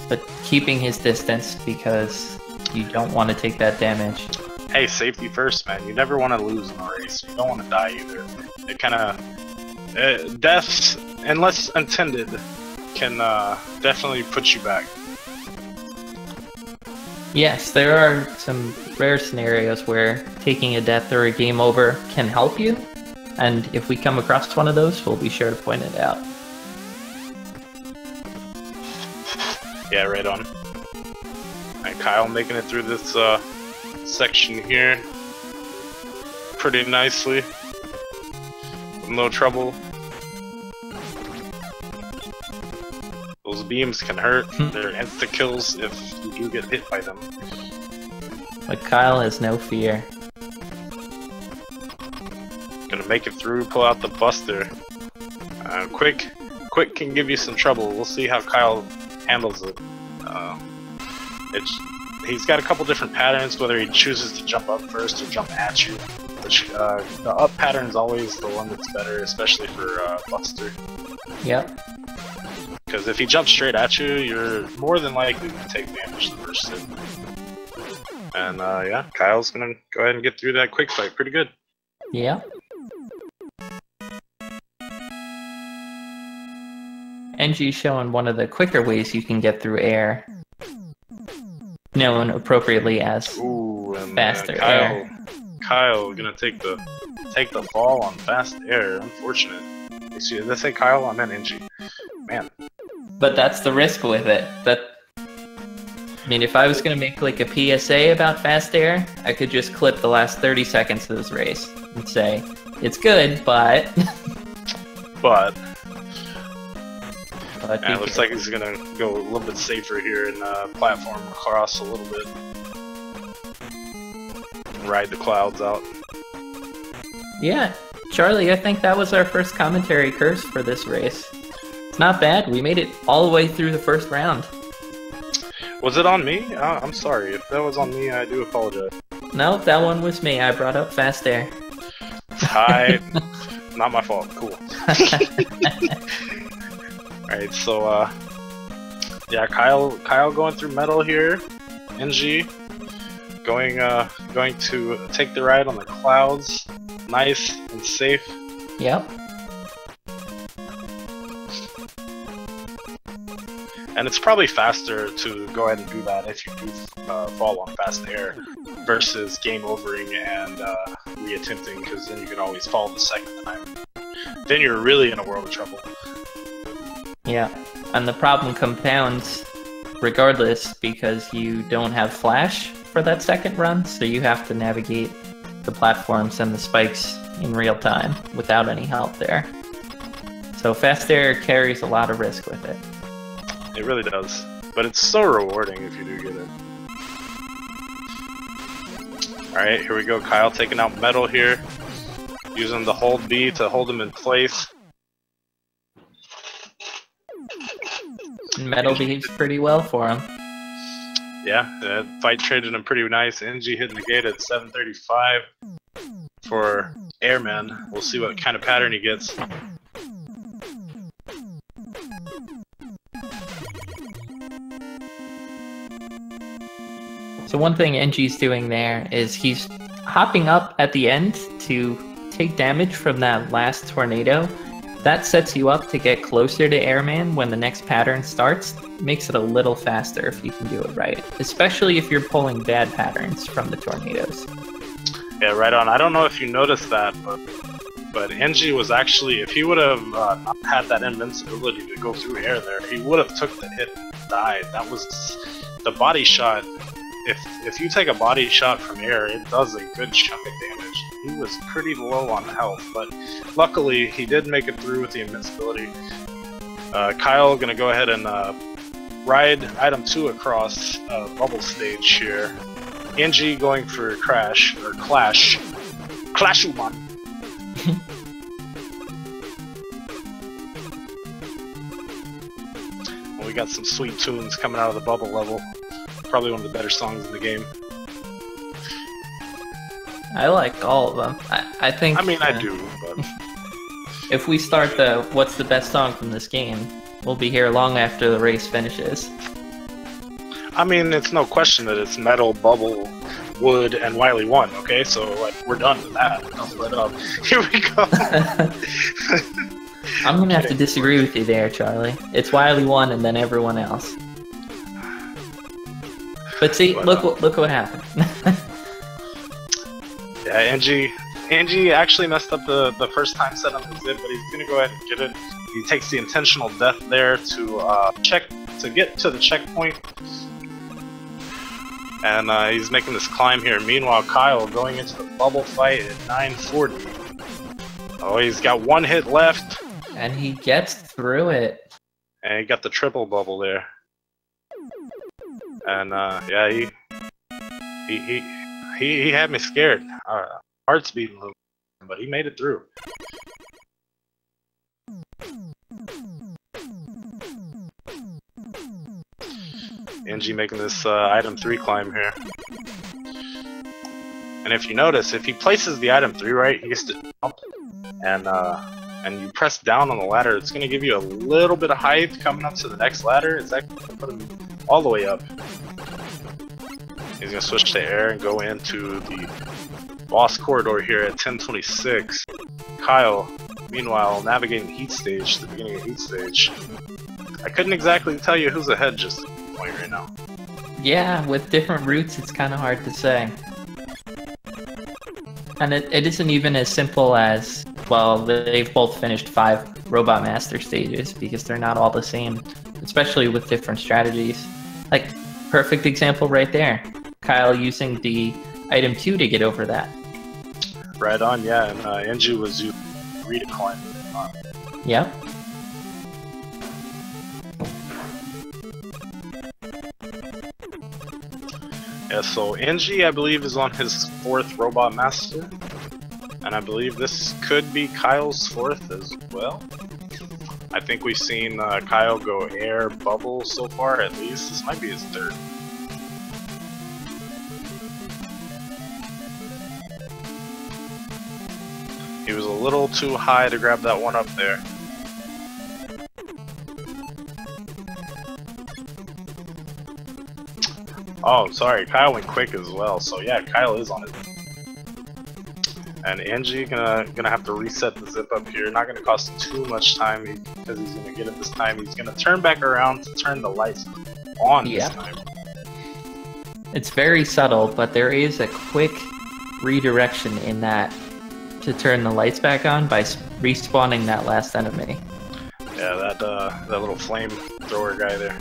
but keeping his distance because you don't want to take that damage. Hey, safety first, man. You never want to lose in a race. You don't want to die either. It kind of deaths, unless intended, can definitely put you back. Yes, there are some rare scenarios where taking a death or a game over can help you. And if we come across one of those, we'll be sure to point it out. Yeah, right on. And Kyle making it through this section here pretty nicely. With no trouble. Those beams can hurt. They're insta-kills if you do get hit by them. But Kyle has no fear. Gonna make it through, pull out the Buster. Quick can give you some trouble. We'll see how Kyle handles it. He's got a couple different patterns, whether he chooses to jump up first or jump at you. Which the up pattern is always the one that's better, especially for Buster. Yep. Because if he jumps straight at you, you're more than likely to take damage the first hit. And yeah, Kyle's gonna go ahead and get through that quick fight pretty good. Yeah. Engi's showing one of the quicker ways you can get through air, known appropriately as faster air. Kyle gonna take the fall on fast air. Unfortunate. Did I say Kyle? I meant Engi. Man. But that's the risk with it. I mean, if I was gonna make like a PSA about fast air, I could just clip the last 30 seconds of this race and say, it's good, but... Yeah, it looks like he's gonna go a little bit safer here and platform across a little bit. And ride the clouds out. Yeah, Charlie, I think that was our first commentary curse for this race. It's not bad, we made it all the way through the first round. Was it on me? I'm sorry. If that was on me, I do apologize. No, that one was me. I brought up fast air. Not my fault. Cool. Alright, so yeah, Kyle going through metal here. Engi going to take the ride on the clouds, nice and safe. Yep. And it's probably faster to go ahead and do that if you do fall on fast air versus game overing and reattempting, because then you can always fall the second time. Then you're really in a world of trouble. Yeah. And the problem compounds regardless because you don't have flash for that second run, so you have to navigate the platforms and the spikes in real time without any help there. So fast air carries a lot of risk with it. It really does. But it's so rewarding if you do get it. Alright, here we go. Kyle taking out Metal here. Using the hold B to hold him in place. Metal behaves pretty well for him. Yeah, that fight traded him pretty nice. Engie hitting the gate at 735 for Airman. We'll see what kind of pattern he gets. So one thing Engie's doing there is he's hopping up at the end to take damage from that last tornado. That sets you up to get closer to Airman when the next pattern starts. Makes it a little faster if you can do it right, especially if you're pulling bad patterns from the tornadoes. Yeah, right on. I don't know if you noticed that, but Engie was actually, if he would have not had that invincibility to go through air there, he would have took the hit and died. That was the body shot. If you take a body shot from air, it does a good chunk of damage. He was pretty low on health, but luckily he did make it through with the invincibility. Kyle gonna go ahead and ride item 2 across bubble stage here. Engie going for Crash, or Clash. Clashuman! Well, we got some sweet tunes coming out of the bubble level. Probably one of the better songs in the game. I like all of them. I think. I mean, I do, but if we start the "What's the best song from this game," we'll be here long after the race finishes. I mean, it's no question that it's Metal, Bubble, Wood, and Wily 1. Okay, so like we're done with that. But here we go. I'm gonna have to disagree with you there, Charlie. It's Wily 1 and then everyone else. But see, look what happened. Yeah, Engie actually messed up the first time set on the zip, but he's gonna go ahead and get it. He takes the intentional death there to get to the checkpoint, and he's making this climb here. Meanwhile, Kyle going into the bubble fight at 940. Oh, he's got one hit left, and he gets through it. And he got the triple bubble there. And yeah, he had me scared. Heart's beating a little, but he made it through. Engie making this item 3 climb here. And if you notice, if he places the item 3 right, he gets to jump. And you press down on the ladder, it's going to give you a little bit of height coming up to the next ladder. It's actually going to put him all the way up. He's going to switch to air and go into the boss corridor here at 1026. Kyle, meanwhile, navigating heat stage, the beginning of heat stage. I couldn't exactly tell you who's ahead just at this point right now. Yeah, with different routes, it's kind of hard to say. And it isn't even as simple as, well, they've both finished 5 Robot Master stages, because they're not all the same, especially with different strategies. Like, perfect example right there. Kyle using the item 2 to get over that. Right on, yeah, and Engie was using redecline. Yep. Yeah, so Engie, I believe, is on his 4th Robot Master. And I believe this could be Kyle's 4th as well. I think we've seen Kyle go air, bubble so far, at least. This might be his 3rd. He was a little too high to grab that one up there. Oh, sorry, Kyle went quick as well, so yeah, Kyle is on it. And Engie gonna have to reset the zip up here. Not gonna cost him too much time because he's gonna get it this time. He's gonna turn back around to turn the lights on this time. It's very subtle, but there is a quick redirection in that to turn the lights back on by respawning that last enemy. Yeah, Yeah, that little flamethrower guy there.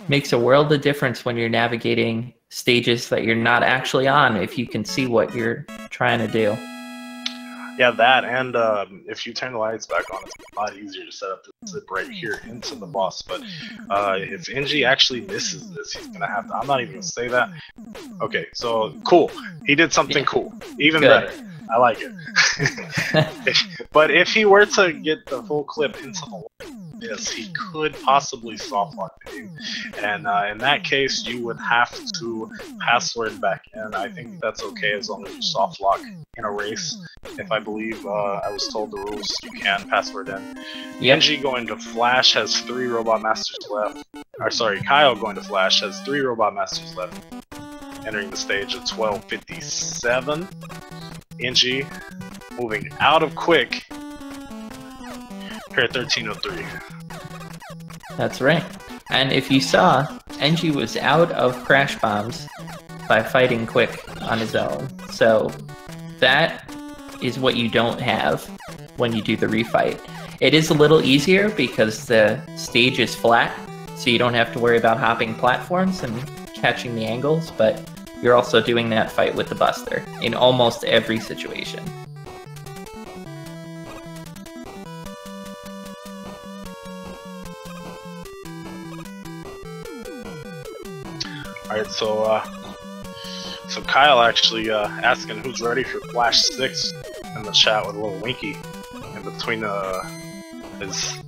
Makes a world of difference when you're navigating stages that you're not actually on, if you can see what you're trying to do. Yeah, that, and if you turn the lights back on, it's a lot easier to set up the zip right here into the boss. But if Engi actually misses this, he's gonna have to. I'm not even gonna say that. Okay, so cool. He did something cool. Even better. I like it. But if he were to get the full clip into the yes, he could possibly soft lock the game. And in that case, you would have to password back in. I think that's okay as long as you soft lock in a race. If I believe I was told the rules, you can password in. Yep. Engi going to Flash has 3 Robot Masters left. Or sorry, Kyle going to Flash has 3 Robot Masters left. Entering the stage at 12:57. Engi moving out of quick here at 13:03. That's right. And if you saw, Engi was out of crash bombs by fighting quick on his own. So that is what you don't have when you do the refight. It is a little easier because the stage is flat, so you don't have to worry about hopping platforms and catching the angles, but you're also doing that fight with the Buster in almost every situation. Alright, so Kyle actually asking who's ready for Flash 6 in the chat with a little winky in between his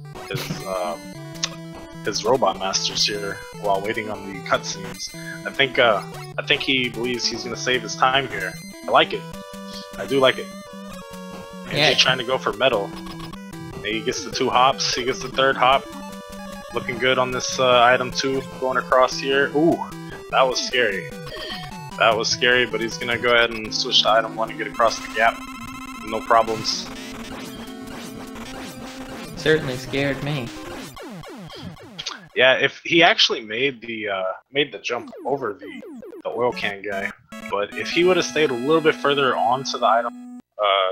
Robot Masters here while waiting on the cutscenes. I think he believes he's gonna save his time here. I like it. I do like it. And he's trying to go for metal. He gets the 2 hops. He gets the 3rd hop. Looking good on this item 2 going across here. Ooh, that was scary. That was scary, but he's gonna go ahead and switch to item 1 and get across the gap. No problems. Certainly scared me. Yeah, if he actually made the jump over the oil can guy, but if he would have stayed a little bit further onto the item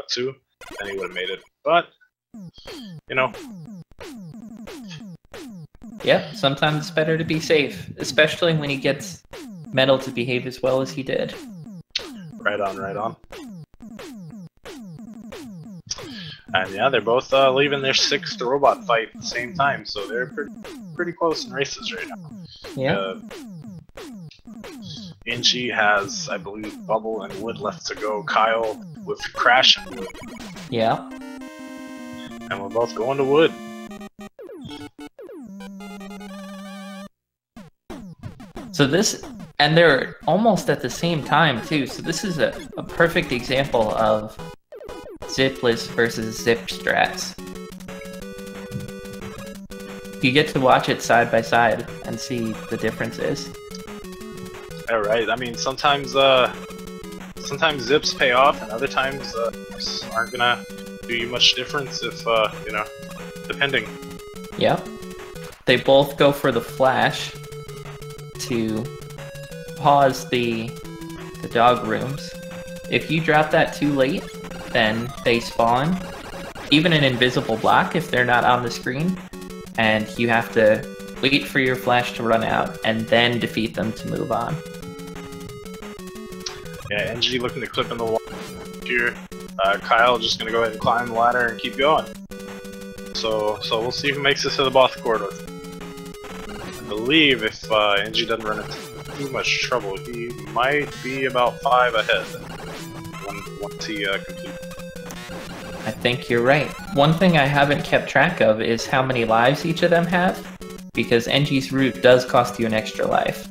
2, then he would have made it. But you know. Yep, sometimes it's better to be safe, especially when he gets metal to behave as well as he did. Right on, right on. And yeah, they're both leaving their 6th robot fight at the same time, so they're pretty close in races right now. Yeah. Engi has, I believe, Bubble and Wood left to go. Kyle with Crash and Wood. Yeah. And we're both going to Wood. So this, and they're almost at the same time too, so this is a perfect example of zipless versus zip strats. You get to watch it side by side and see the differences. Alright, I mean, sometimes zips pay off, and other times zips aren't gonna do you much difference if, you know, depending. Yep. They both go for the flash to pause the dog rooms. If you drop that too late, then they spawn, even an invisible block if they're not on the screen, and you have to wait for your flash to run out and then defeat them to move on. Yeah, Engi looking to clip in the wall here. Kyle just gonna go ahead and climb the ladder and keep going. So we'll see who makes this to the boss corridor. I believe if Engi doesn't run into too much trouble, he might be about 5 ahead once he completes. I think you're right. One thing I haven't kept track of is how many lives each of them have, because Engi's route does cost you an extra life.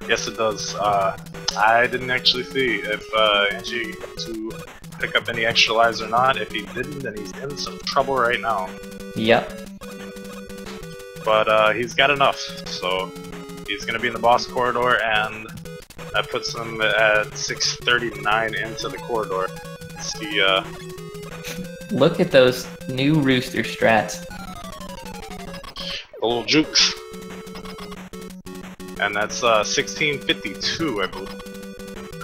Yes, it does. I didn't actually see if Engi got to pick up any extra lives or not. If he didn't, then he's in some trouble right now. Yep. But he's got enough, so he's going to be in the boss corridor, and that puts him at 6:39 into the corridor. Let's see, Look at those new rooster strats. the little jukes. And that's 16:52, I believe.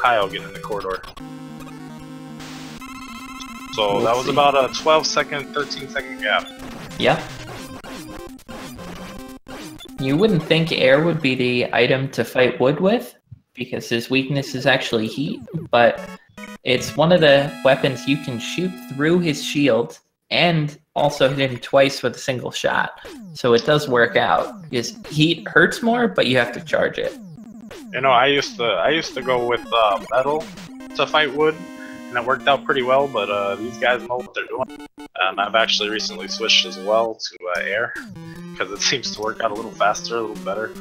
Kyle getting in the corridor. So We'll that was see. about a 12-second, 13-second gap. Yep. You wouldn't think air would be the item to fight wood with, because his weakness is actually heat, but it's one of the weapons you can shoot through his shield and also hit him twice with a single shot. So it does work out. His heat hurts more, but you have to charge it. You know, I used to go with metal to fight wood, and it worked out pretty well. But these guys know what they're doing, and I've actually recently switched as well to air because it seems to work out a little faster, a little better.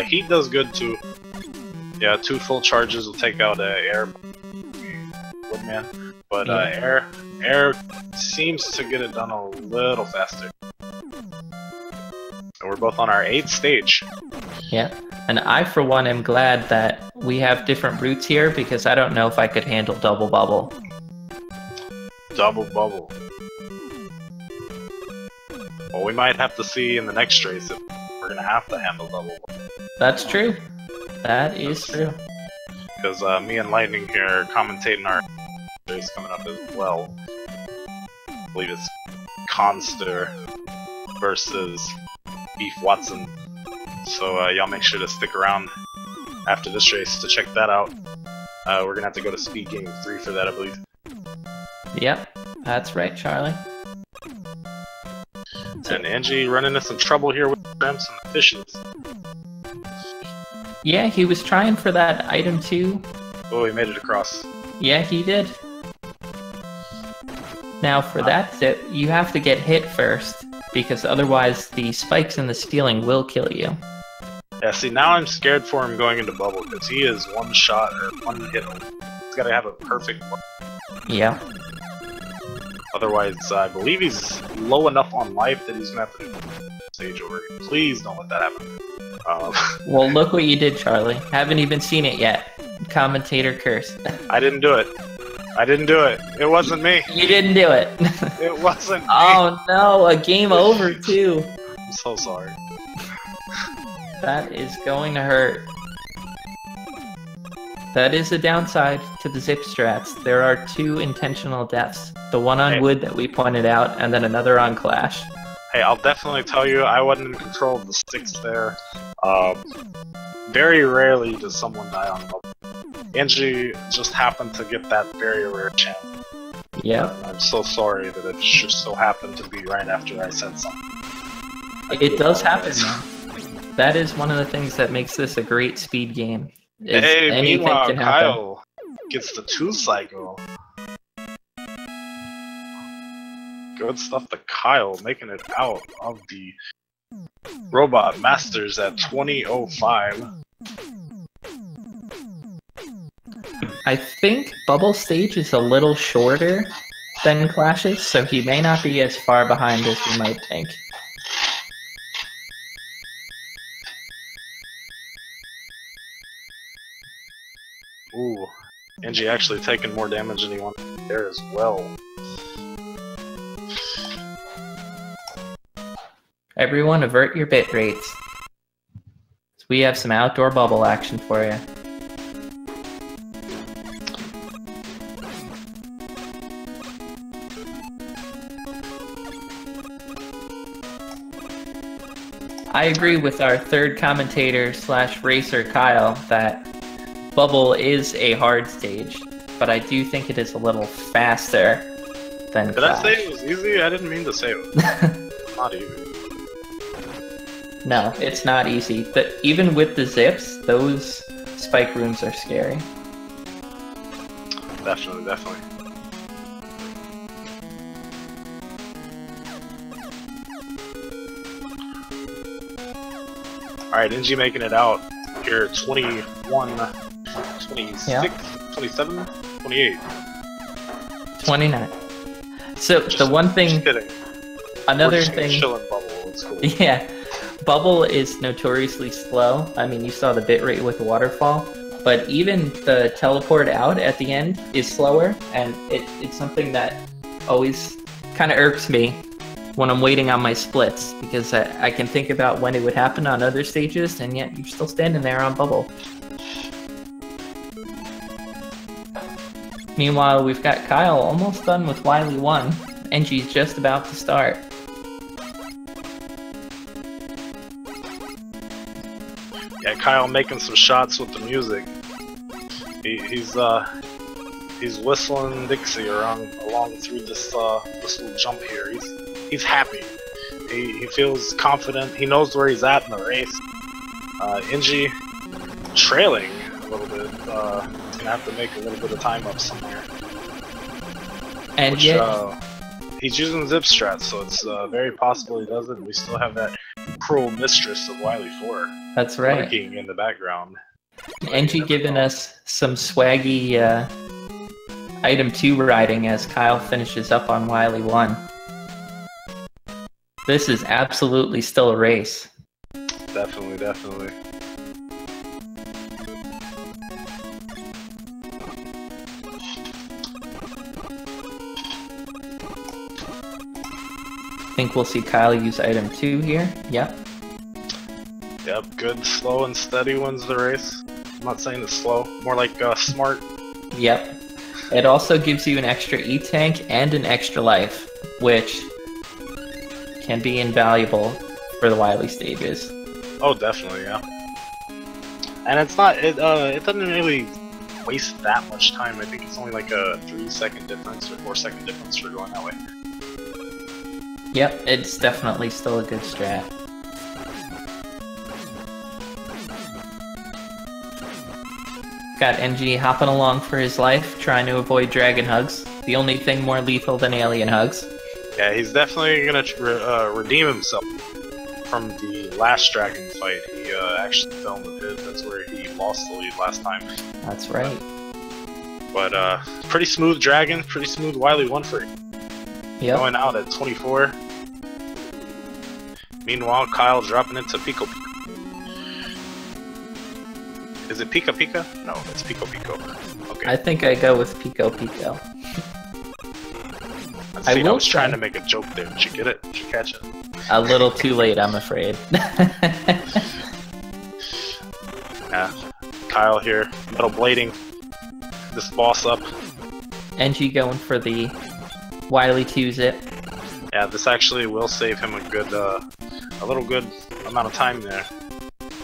Heat does good too. Yeah, 2 full charges will take out air, Woodman. But air seems to get it done a little faster. And we're both on our 8th stage. Yeah, and I, for one, am glad that we have different routes here because I don't know if I could handle double bubble. Double bubble. Well, we might have to see in the next race if we're gonna have to handle double bubble. That's true. That is true. Because me and Lightning here are commentating our race coming up as well. I believe it's Conster versus Beef Watson. So y'all make sure to stick around after this race to check that out. We're gonna have to go to Speed Game 3 for that, I believe. Yep, that's right, Charlie. And Angie running into some trouble here with ramps and the fishes. Yeah, he was trying for that item too. Oh, he made it across. Yeah, he did. Now for that zip, you have to get hit first, because otherwise the spikes in the ceiling will kill you. Yeah, see, now I'm scared for him going into bubble, because he is one shot or one hit. He's gotta have a perfect one. Yeah. Otherwise, I believe he's low enough on life that he's gonna have to do stage over again. Please don't let that happen. Well, look what you did, Charlie. Haven't even seen it yet. Commentator curse. I didn't do it. I didn't do it. It wasn't me. You didn't do it. It wasn't me. Oh no, a game over too. I'm so sorry. That is going to hurt. That is a downside to the zip strats. There are 2 intentional deaths. The one on wood that we pointed out, and then another on clash. Hey, I'll definitely tell you, I wasn't in control of the sticks there. Very rarely does someone die on bubble. Angie just happened to get that very rare chance. Yeah. I'm so sorry that it just so happened to be right after I said something. It does happen, man. That is one of the things that makes this a great speed game. Hey, anything meanwhile, can happen. Kyle gets the 2 cycle. Good stuff to Kyle, making it out of the Robot Masters at 20:05. I think Bubble Stage is a little shorter than Clashes, so he may not be as far behind as you might think. Ooh, Angie actually taking more damage than he wanted there as well. Everyone avert your bit rates. We have some outdoor bubble action for you. I agree with our third commentator / racer Kyle that Bubble is a hard stage, but I do think it is a little faster than Clash. Did I say it was easy? I didn't mean to say it was not easy. No, it's not easy. But even with the zips, those spike rooms are scary. Definitely, definitely. Alright, Engie making it out here 21, 26, Yeah. 27, 28. 29. So Just, the one thing, just kidding. another We're just thing, chilling bubble. It's cool. yeah, Bubble is notoriously slow. I mean, you saw the bitrate with the waterfall, but even the teleport out at the end is slower, and it's something that always kind of irks me when I'm waiting on my splits, because I can think about when it would happen on other stages, and yet you're still standing there on Bubble. Meanwhile, we've got Kyle almost done with Wily 1. Engi's just about to start. Yeah, Kyle making some shots with the music. He's whistling Dixie along through this little jump here. He's happy. He feels confident. He knows where he's at in the race. Engi trailing a little bit. He's gonna have to make a little bit of time up somewhere. And which, he's using zip strats, so it's very possible he doesn't. We still have that cruel mistress of Wily 4. That's right. Working in the background. Engi giving us some swaggy item 2 riding as Kyle finishes up on Wily 1. This is absolutely still a race. Definitely, definitely. I think we'll see Kyle use item 2 here. Yep. Yep, good slow and steady wins the race. I'm not saying it's slow, more like smart. Yep. It also gives you an extra E-tank and an extra life, which can be invaluable for the Wily stages. Oh, definitely, yeah. And it's not, it doesn't really waste that much time. I think it's only like a 3-second difference or 4-second difference for going that way. Yep, it's definitely still a good strat. Got Engi hopping along for his life, trying to avoid dragon hugs. The only thing more lethal than alien hugs. Yeah, he's definitely gonna redeem himself from the last dragon fight. He actually fell in the pit. That's where he lost the lead last time. That's right. But pretty smooth dragon, pretty smooth Wily 1 for him. Yep. Going out at 24. Meanwhile, Kyle dropping into Pico Pico. Is it Pika Pika? No, it's Pico Pico. Okay. I think I go with Pico Pico. I was trying to make a joke there. Did you get it? Did you catch it? A little too late, I'm afraid. Yeah. Kyle here, metal blading this boss up. Engi going for the Wily 2 zip. Yeah, this actually will save him a good, a little good amount of time there.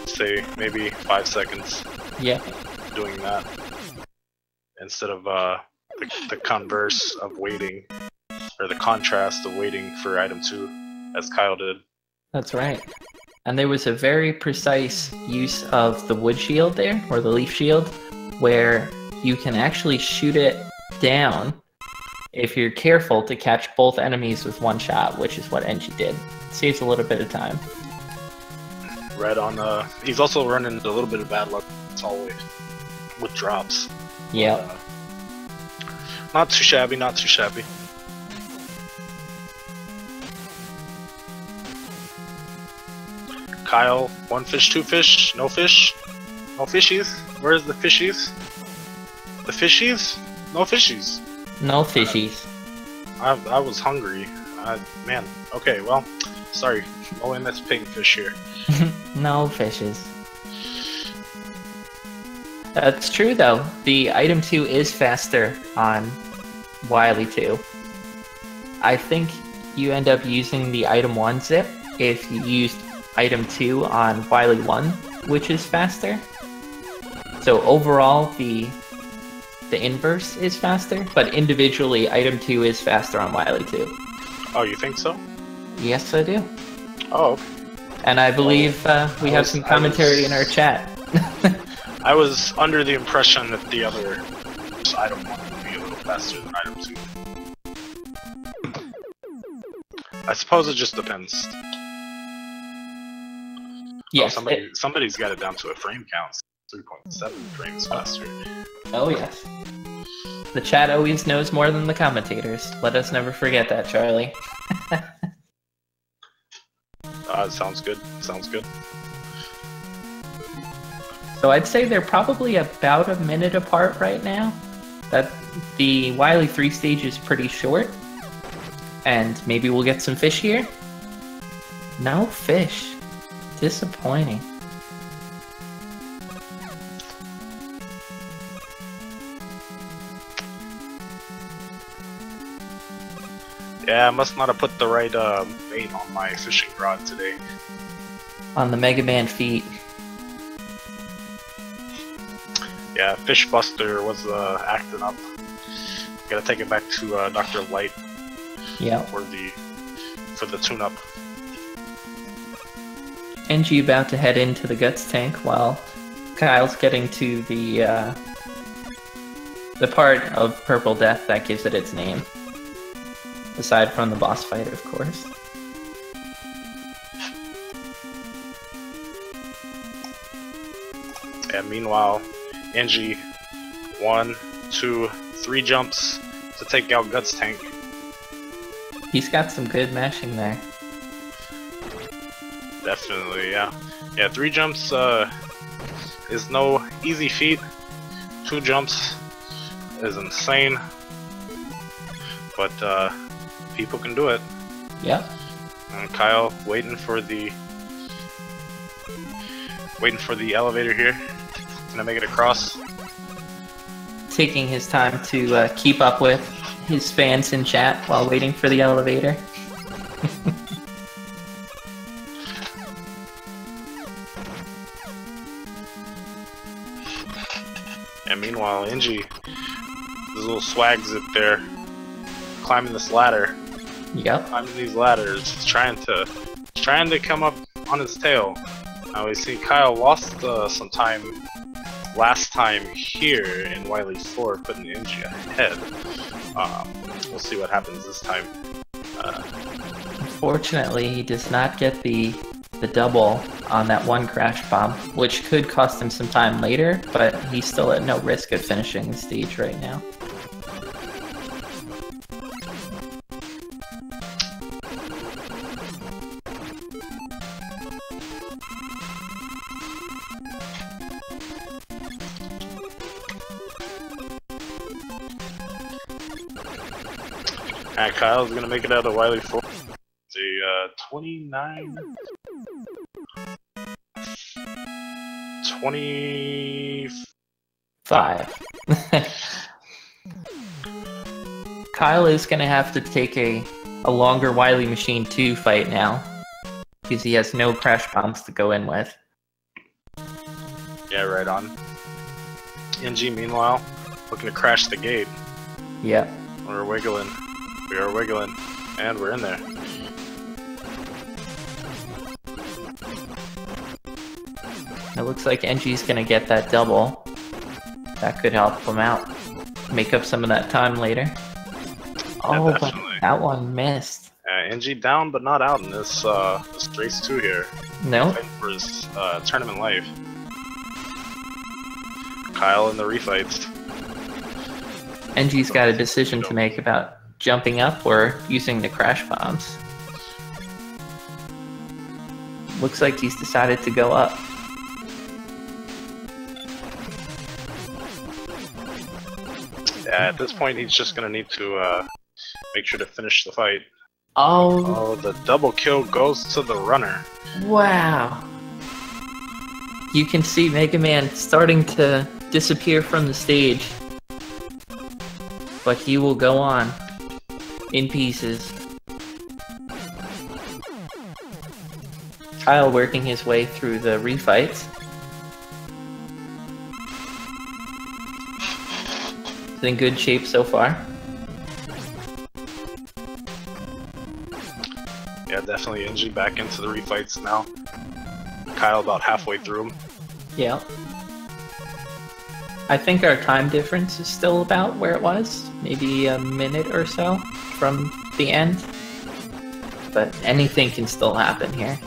Say maybe 5 seconds. Yeah. Doing that instead of the converse of waiting, or the contrast of waiting for item 2, as Kyle did. That's right. And there was a very precise use of the wood shield there, or the leaf shield, where you can actually shoot it down if you're careful to catch both enemies with one shot, which is what Engi did. Saves a little bit of time. Red on he's also running into a little bit of bad luck always with drops. Yeah. Not too shabby, not too shabby. Kyle, 1 fish, 2 fish, no fish, no fishies. Where's the fishies? The fishies? No fishies. No fishies. I was hungry. Man. Okay, well, sorry. No MS Pigfish here. No fishes. That's true though. The item 2 is faster on Wily 2. I think you end up using the item 1 zip if you used item 2 on Wily 1, which is faster. So overall, the inverse is faster, but individually, item 2 is faster on Wily 2. Oh, you think so? Yes, I do. Oh, okay. And I believe we have some commentary in our chat. I was under the impression that the other item 1 would be a little faster than item 2. I suppose it just depends. Yes. Oh, somebody's got it down to a frame count. 3.7 frames faster. Oh yes. The chat always knows more than the commentators. Let us never forget that, Charlie. Sounds good. Sounds good. So I'd say they're probably about a minute apart right now. That the Wily 3 stage is pretty short. And maybe we'll get some fish here. No fish. Disappointing. Yeah, I must not have put the right bait on my fishing rod today. On the Mega Man feet. Yeah, Fish Buster was acting up. Gotta take it back to Dr. Light. Yeah. For the tune-up. Engie about to head into the Guts tank while Kyle's getting to the part of Purple Death that gives it its name. Aside from the boss fight, of course. And meanwhile, Engie, 1, 2, 3 jumps to take out Guts tank. He's got some good mashing there. Definitely, yeah. Yeah, 3 jumps is no easy feat. 2 jumps is insane. But people can do it. Yeah. And Kyle waiting for the elevator here. Gonna make it across. Taking his time to keep up with his fans in chat while waiting for the elevator. And meanwhile, Engie, his little swag zip there, climbing this ladder. Yep. Climbing these ladders, he's trying to come up on his tail. Now we see Kyle lost some time last time here in Wily 4, putting Engie ahead. We'll see what happens this time. Unfortunately, he does not get the double on that one crash bomb, which could cost him some time later, but he's still at no risk of finishing the stage right now. And Kyle's gonna make it out of Wily 4. The 29... 25. Kyle is gonna have to take a longer Wily Machine 2 fight now, because he has no crash bombs to go in with. Yeah, right on. Engie, meanwhile, looking to crash the gate. Yep. We're wiggling. We are wiggling. And we're in there. It looks like Engie's gonna get that double. That could help him out. Make up some of that time later. Oh, Yeah, but that one missed. Engie down but not out in this race 2 here. Nope. Fighting for his tournament life. Kyle in the refights. Engie's got a decision to make about jumping up or using the crash bombs. Looks like he's decided to go up. Yeah, at this point he's just gonna need to make sure to finish the fight. Oh, Oh, the double kill goes to the runner. wow. You can see Mega Man starting to disappear from the stage. But he will go on in pieces. Kyle working his way through the refights. He's in good shape so far. Yeah, definitely Engie back into the refights now. Kyle about halfway through them. Yeah. I think our time difference is still about where it was. Maybe a minute or so from the end. But anything can still happen here.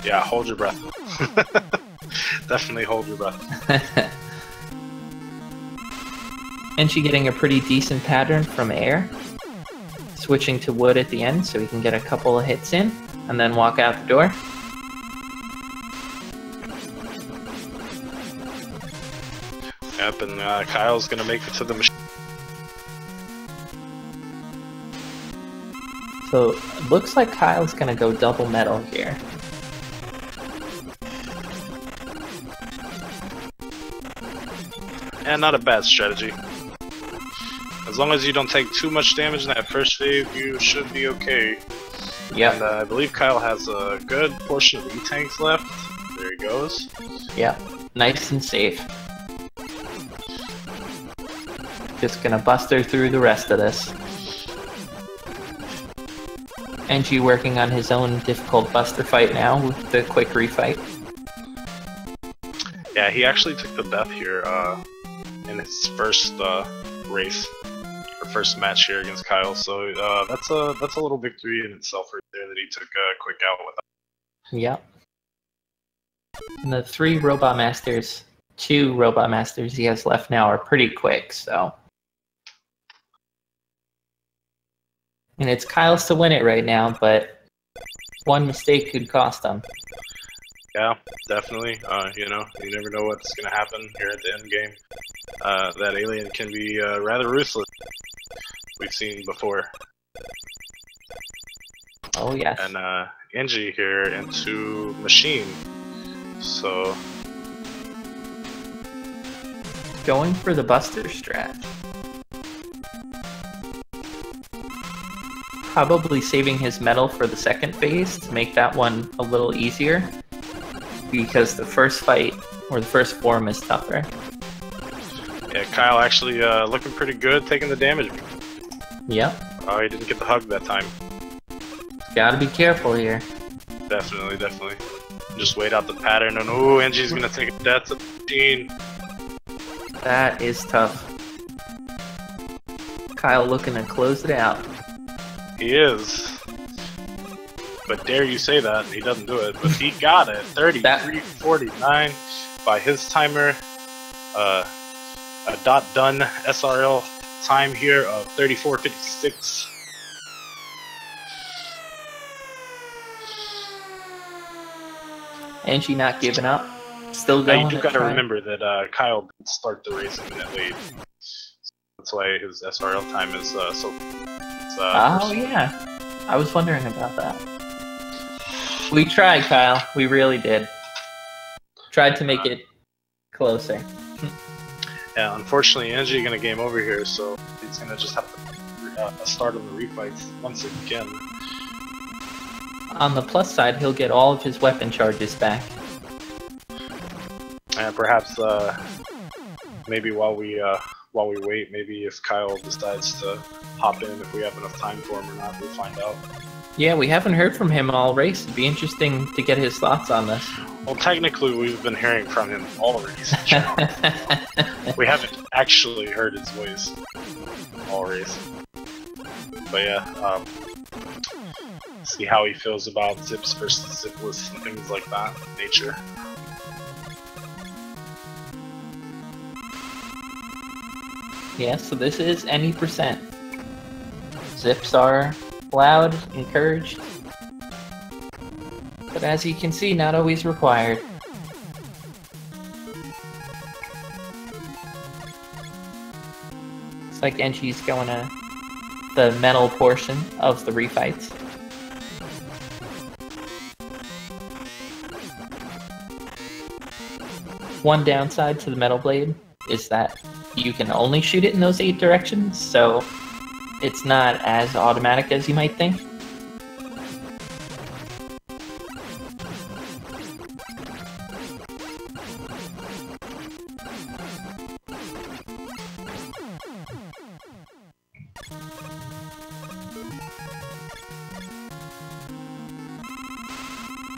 Yeah, hold your breath. Definitely hold your breath. And she getting a pretty decent pattern from air. Switching to wood at the end so we can get a couple of hits in. And then walk out the door. Yep, and Kyle's gonna make it to the machine. So it looks like Kyle's gonna go double metal here. And not a bad strategy. As long as you don't take too much damage in that first phase, you should be okay. Yep. And I believe Kyle has a good portion of E-tanks left. There he goes. Yep. Nice and safe. Just gonna buster through the rest of this. Engi working on his own difficult buster fight now with the quick refight. Yeah, he actually took the death here in his first race, or first match here against Kyle. So that's a little victory in itself right there that he took a quick out with. Yep. And the 2 Robot Masters he has left now are pretty quick, so. And it's Kyle's to win it right now, but one mistake could cost him. Yeah, definitely. You know, you never know what's going to happen here at the end game. That alien can be rather ruthless. We've seen before. Oh, yes. And Engi here into Machine. So... going for the Buster strat. Probably saving his metal for the second phase to make that one a little easier. Because the first fight, or the first form, is tougher. Yeah, Kyle actually looking pretty good, taking the damage. Yep. Oh, he didn't get the hug that time. Gotta be careful here. Definitely, definitely. Just wait out the pattern, and ooh, Engi's gonna take a death to the machine. That is tough. Kyle looking to close it out. He is. But dare you say that, he doesn't do it. But he got it. 33-49 by his timer. A dot done SRL time here of 34:56. Engi not giving up. Still going. Now you do got to remember that Kyle did start the racing that late. That's why his SRL time is so. Oh yeah, I was wondering about that. We tried, Kyle. We really did. Tried to make it closer. Yeah, unfortunately, Engi gonna game over here, so he's gonna just have to start on the refights once again. On the plus side, he'll get all of his weapon charges back. And perhaps maybe while we wait, maybe if Kyle decides to hop in, if we have enough time for him or not, we'll find out. Yeah, we haven't heard from him all race. It'd be interesting to get his thoughts on this. Well, technically, we've been hearing from him all race. We haven't actually heard his voice all race. But yeah, see how he feels about zips versus zipless and things like that in nature. Yeah, so this is any %. Zips are allowed, encouraged, but as you can see, not always required. It's like Engi's going to the metal portion of the refights. One downside to the metal blade is that you can only shoot it in those 8 directions, so it's not as automatic as you might think.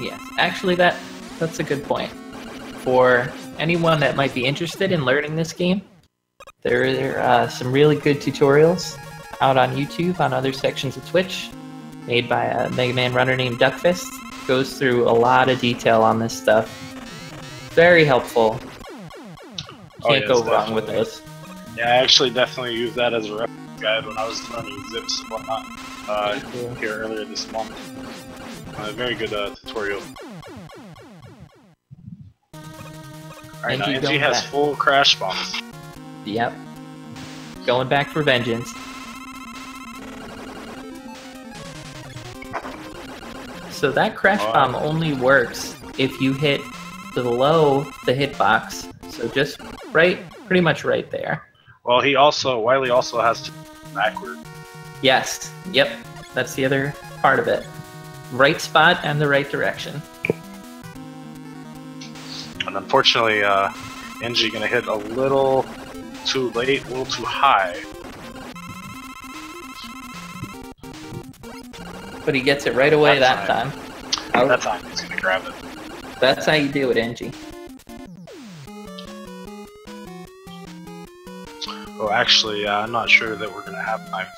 Yes, actually that's a good point. For anyone that might be interested in learning this game, there are some really good tutorials out on YouTube, on other sections of Twitch, made by a Mega Man runner named Duckfist. Goes through a lot of detail on this stuff. Very helpful. Can't go wrong with this. Yeah, I actually definitely used that as a reference guide when I was learning zips and whatnot here earlier this month. Very good tutorial. Alright, now Engi has full crash bombs. Yep. Going back for vengeance. So that crash bomb only works if you hit below the hitbox. So just pretty much right there. Well, Wiley also has to backward. Yes. Yep. That's the other part of it. Right spot and the right direction. And unfortunately, Engie gonna hit a little too late, a little too high. But he gets it right away that time. That time he's gonna grab it. That's how you do it, Engie. Well, actually, I'm not sure that we're gonna have time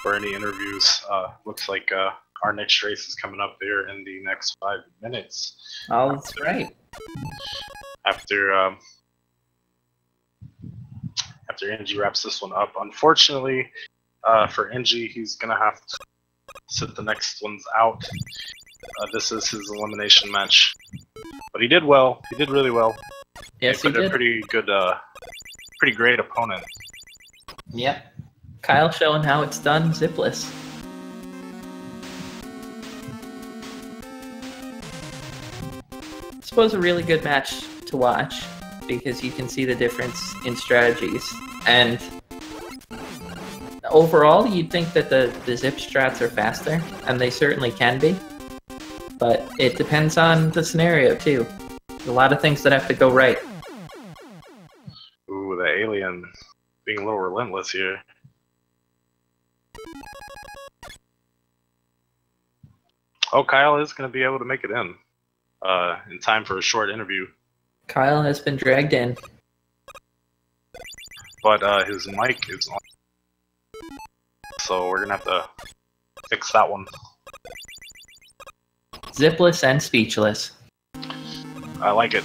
for any interviews. Looks like our next race is coming up there in the next 5 minutes. Oh, that's right. After Engie wraps this one up, unfortunately for Engie, he's gonna have to sit the next ones out. This is his elimination match, but he did well. He did really well. Yes, he did. A pretty good, pretty great opponent. Yep. Kyle showing how it's done zipless. I suppose a really good match to watch because you can see the difference in strategies. And overall, you'd think that the zip strats are faster, and they certainly can be. But it depends on the scenario too. A lot of things that have to go right. Ooh, the alien being a little relentless here. Oh, Kyle is going to be able to make it in time for a short interview. Kyle has been dragged in. But his mic is on. So we're going to have to fix that one. Zipless and speechless. I like it.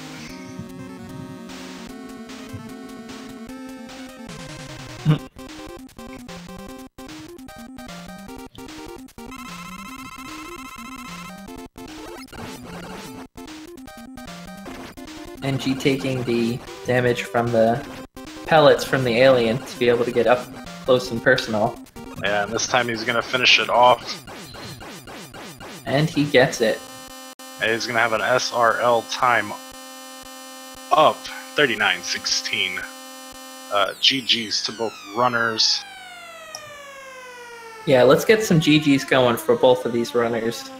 Engie taking the damage from the pellets from the alien to be able to get up close and personal. Yeah, and this time he's going to finish it off. And he gets it. And he's going to have an SRL time up 39-16. GG's to both runners. Yeah, let's get some GG's going for both of these runners.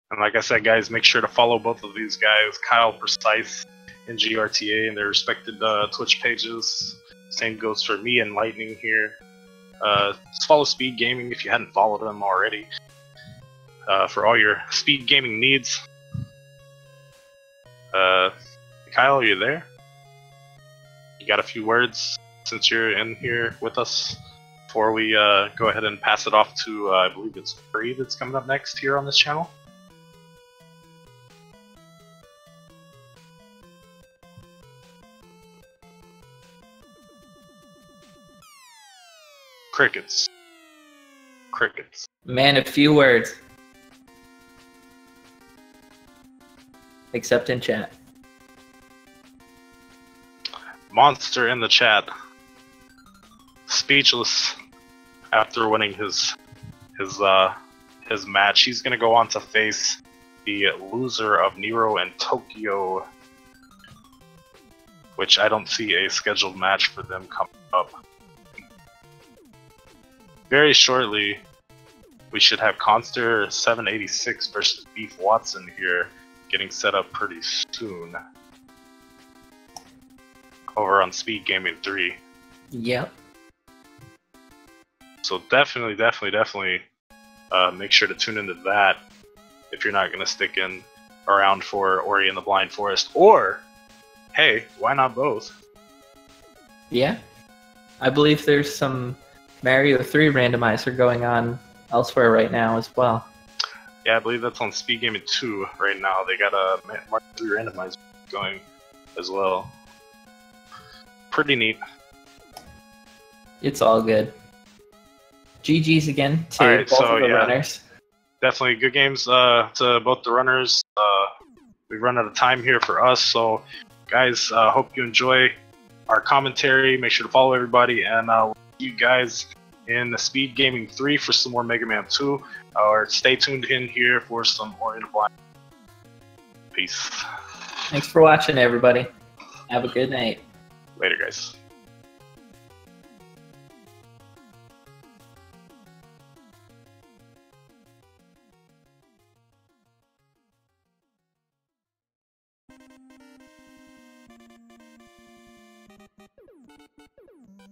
And like I said, guys, make sure to follow both of these guys, kyleprecise and EngiRTA, in their respected Twitch pages. Same goes for me and Lightning here. Just follow Speed Gaming if you hadn't followed them already. For all your speed gaming needs. Kyle, are you there? You got a few words since you're in here with us before we go ahead and pass it off to, I believe it's Free that's coming up next here on this channel? Crickets. Crickets. Man, a few words. Except in chat. Monster in the chat. Speechless after winning his match. He's gonna go on to face the loser of Nero and Tokyo, which I don't see a scheduled match for them coming up. Very shortly, we should have Conster 786 versus Beef Watson here getting set up pretty soon. Over on Speed Gaming 3. Yep. So definitely make sure to tune into that if you're not going to stick in around for Ori and the Blind Forest. Or, hey, why not both? Yeah. I believe there's some Mario 3 randomizer going on elsewhere right now as well. Yeah, I believe that's on Speed Gaming 2 right now. They got a Mario 3 randomizer going as well. Pretty neat. It's all good. GG's again to both of the runners. Definitely good games to both the runners. We've run out of time here for us, so guys, hope you enjoy our commentary. Make sure to follow everybody, and we'll see you guys in the Speed Gaming 3 for some more Mega Man 2. Or stay tuned in here for some more Blind. Peace. Thanks for watching, everybody. Have a good night. Later, guys.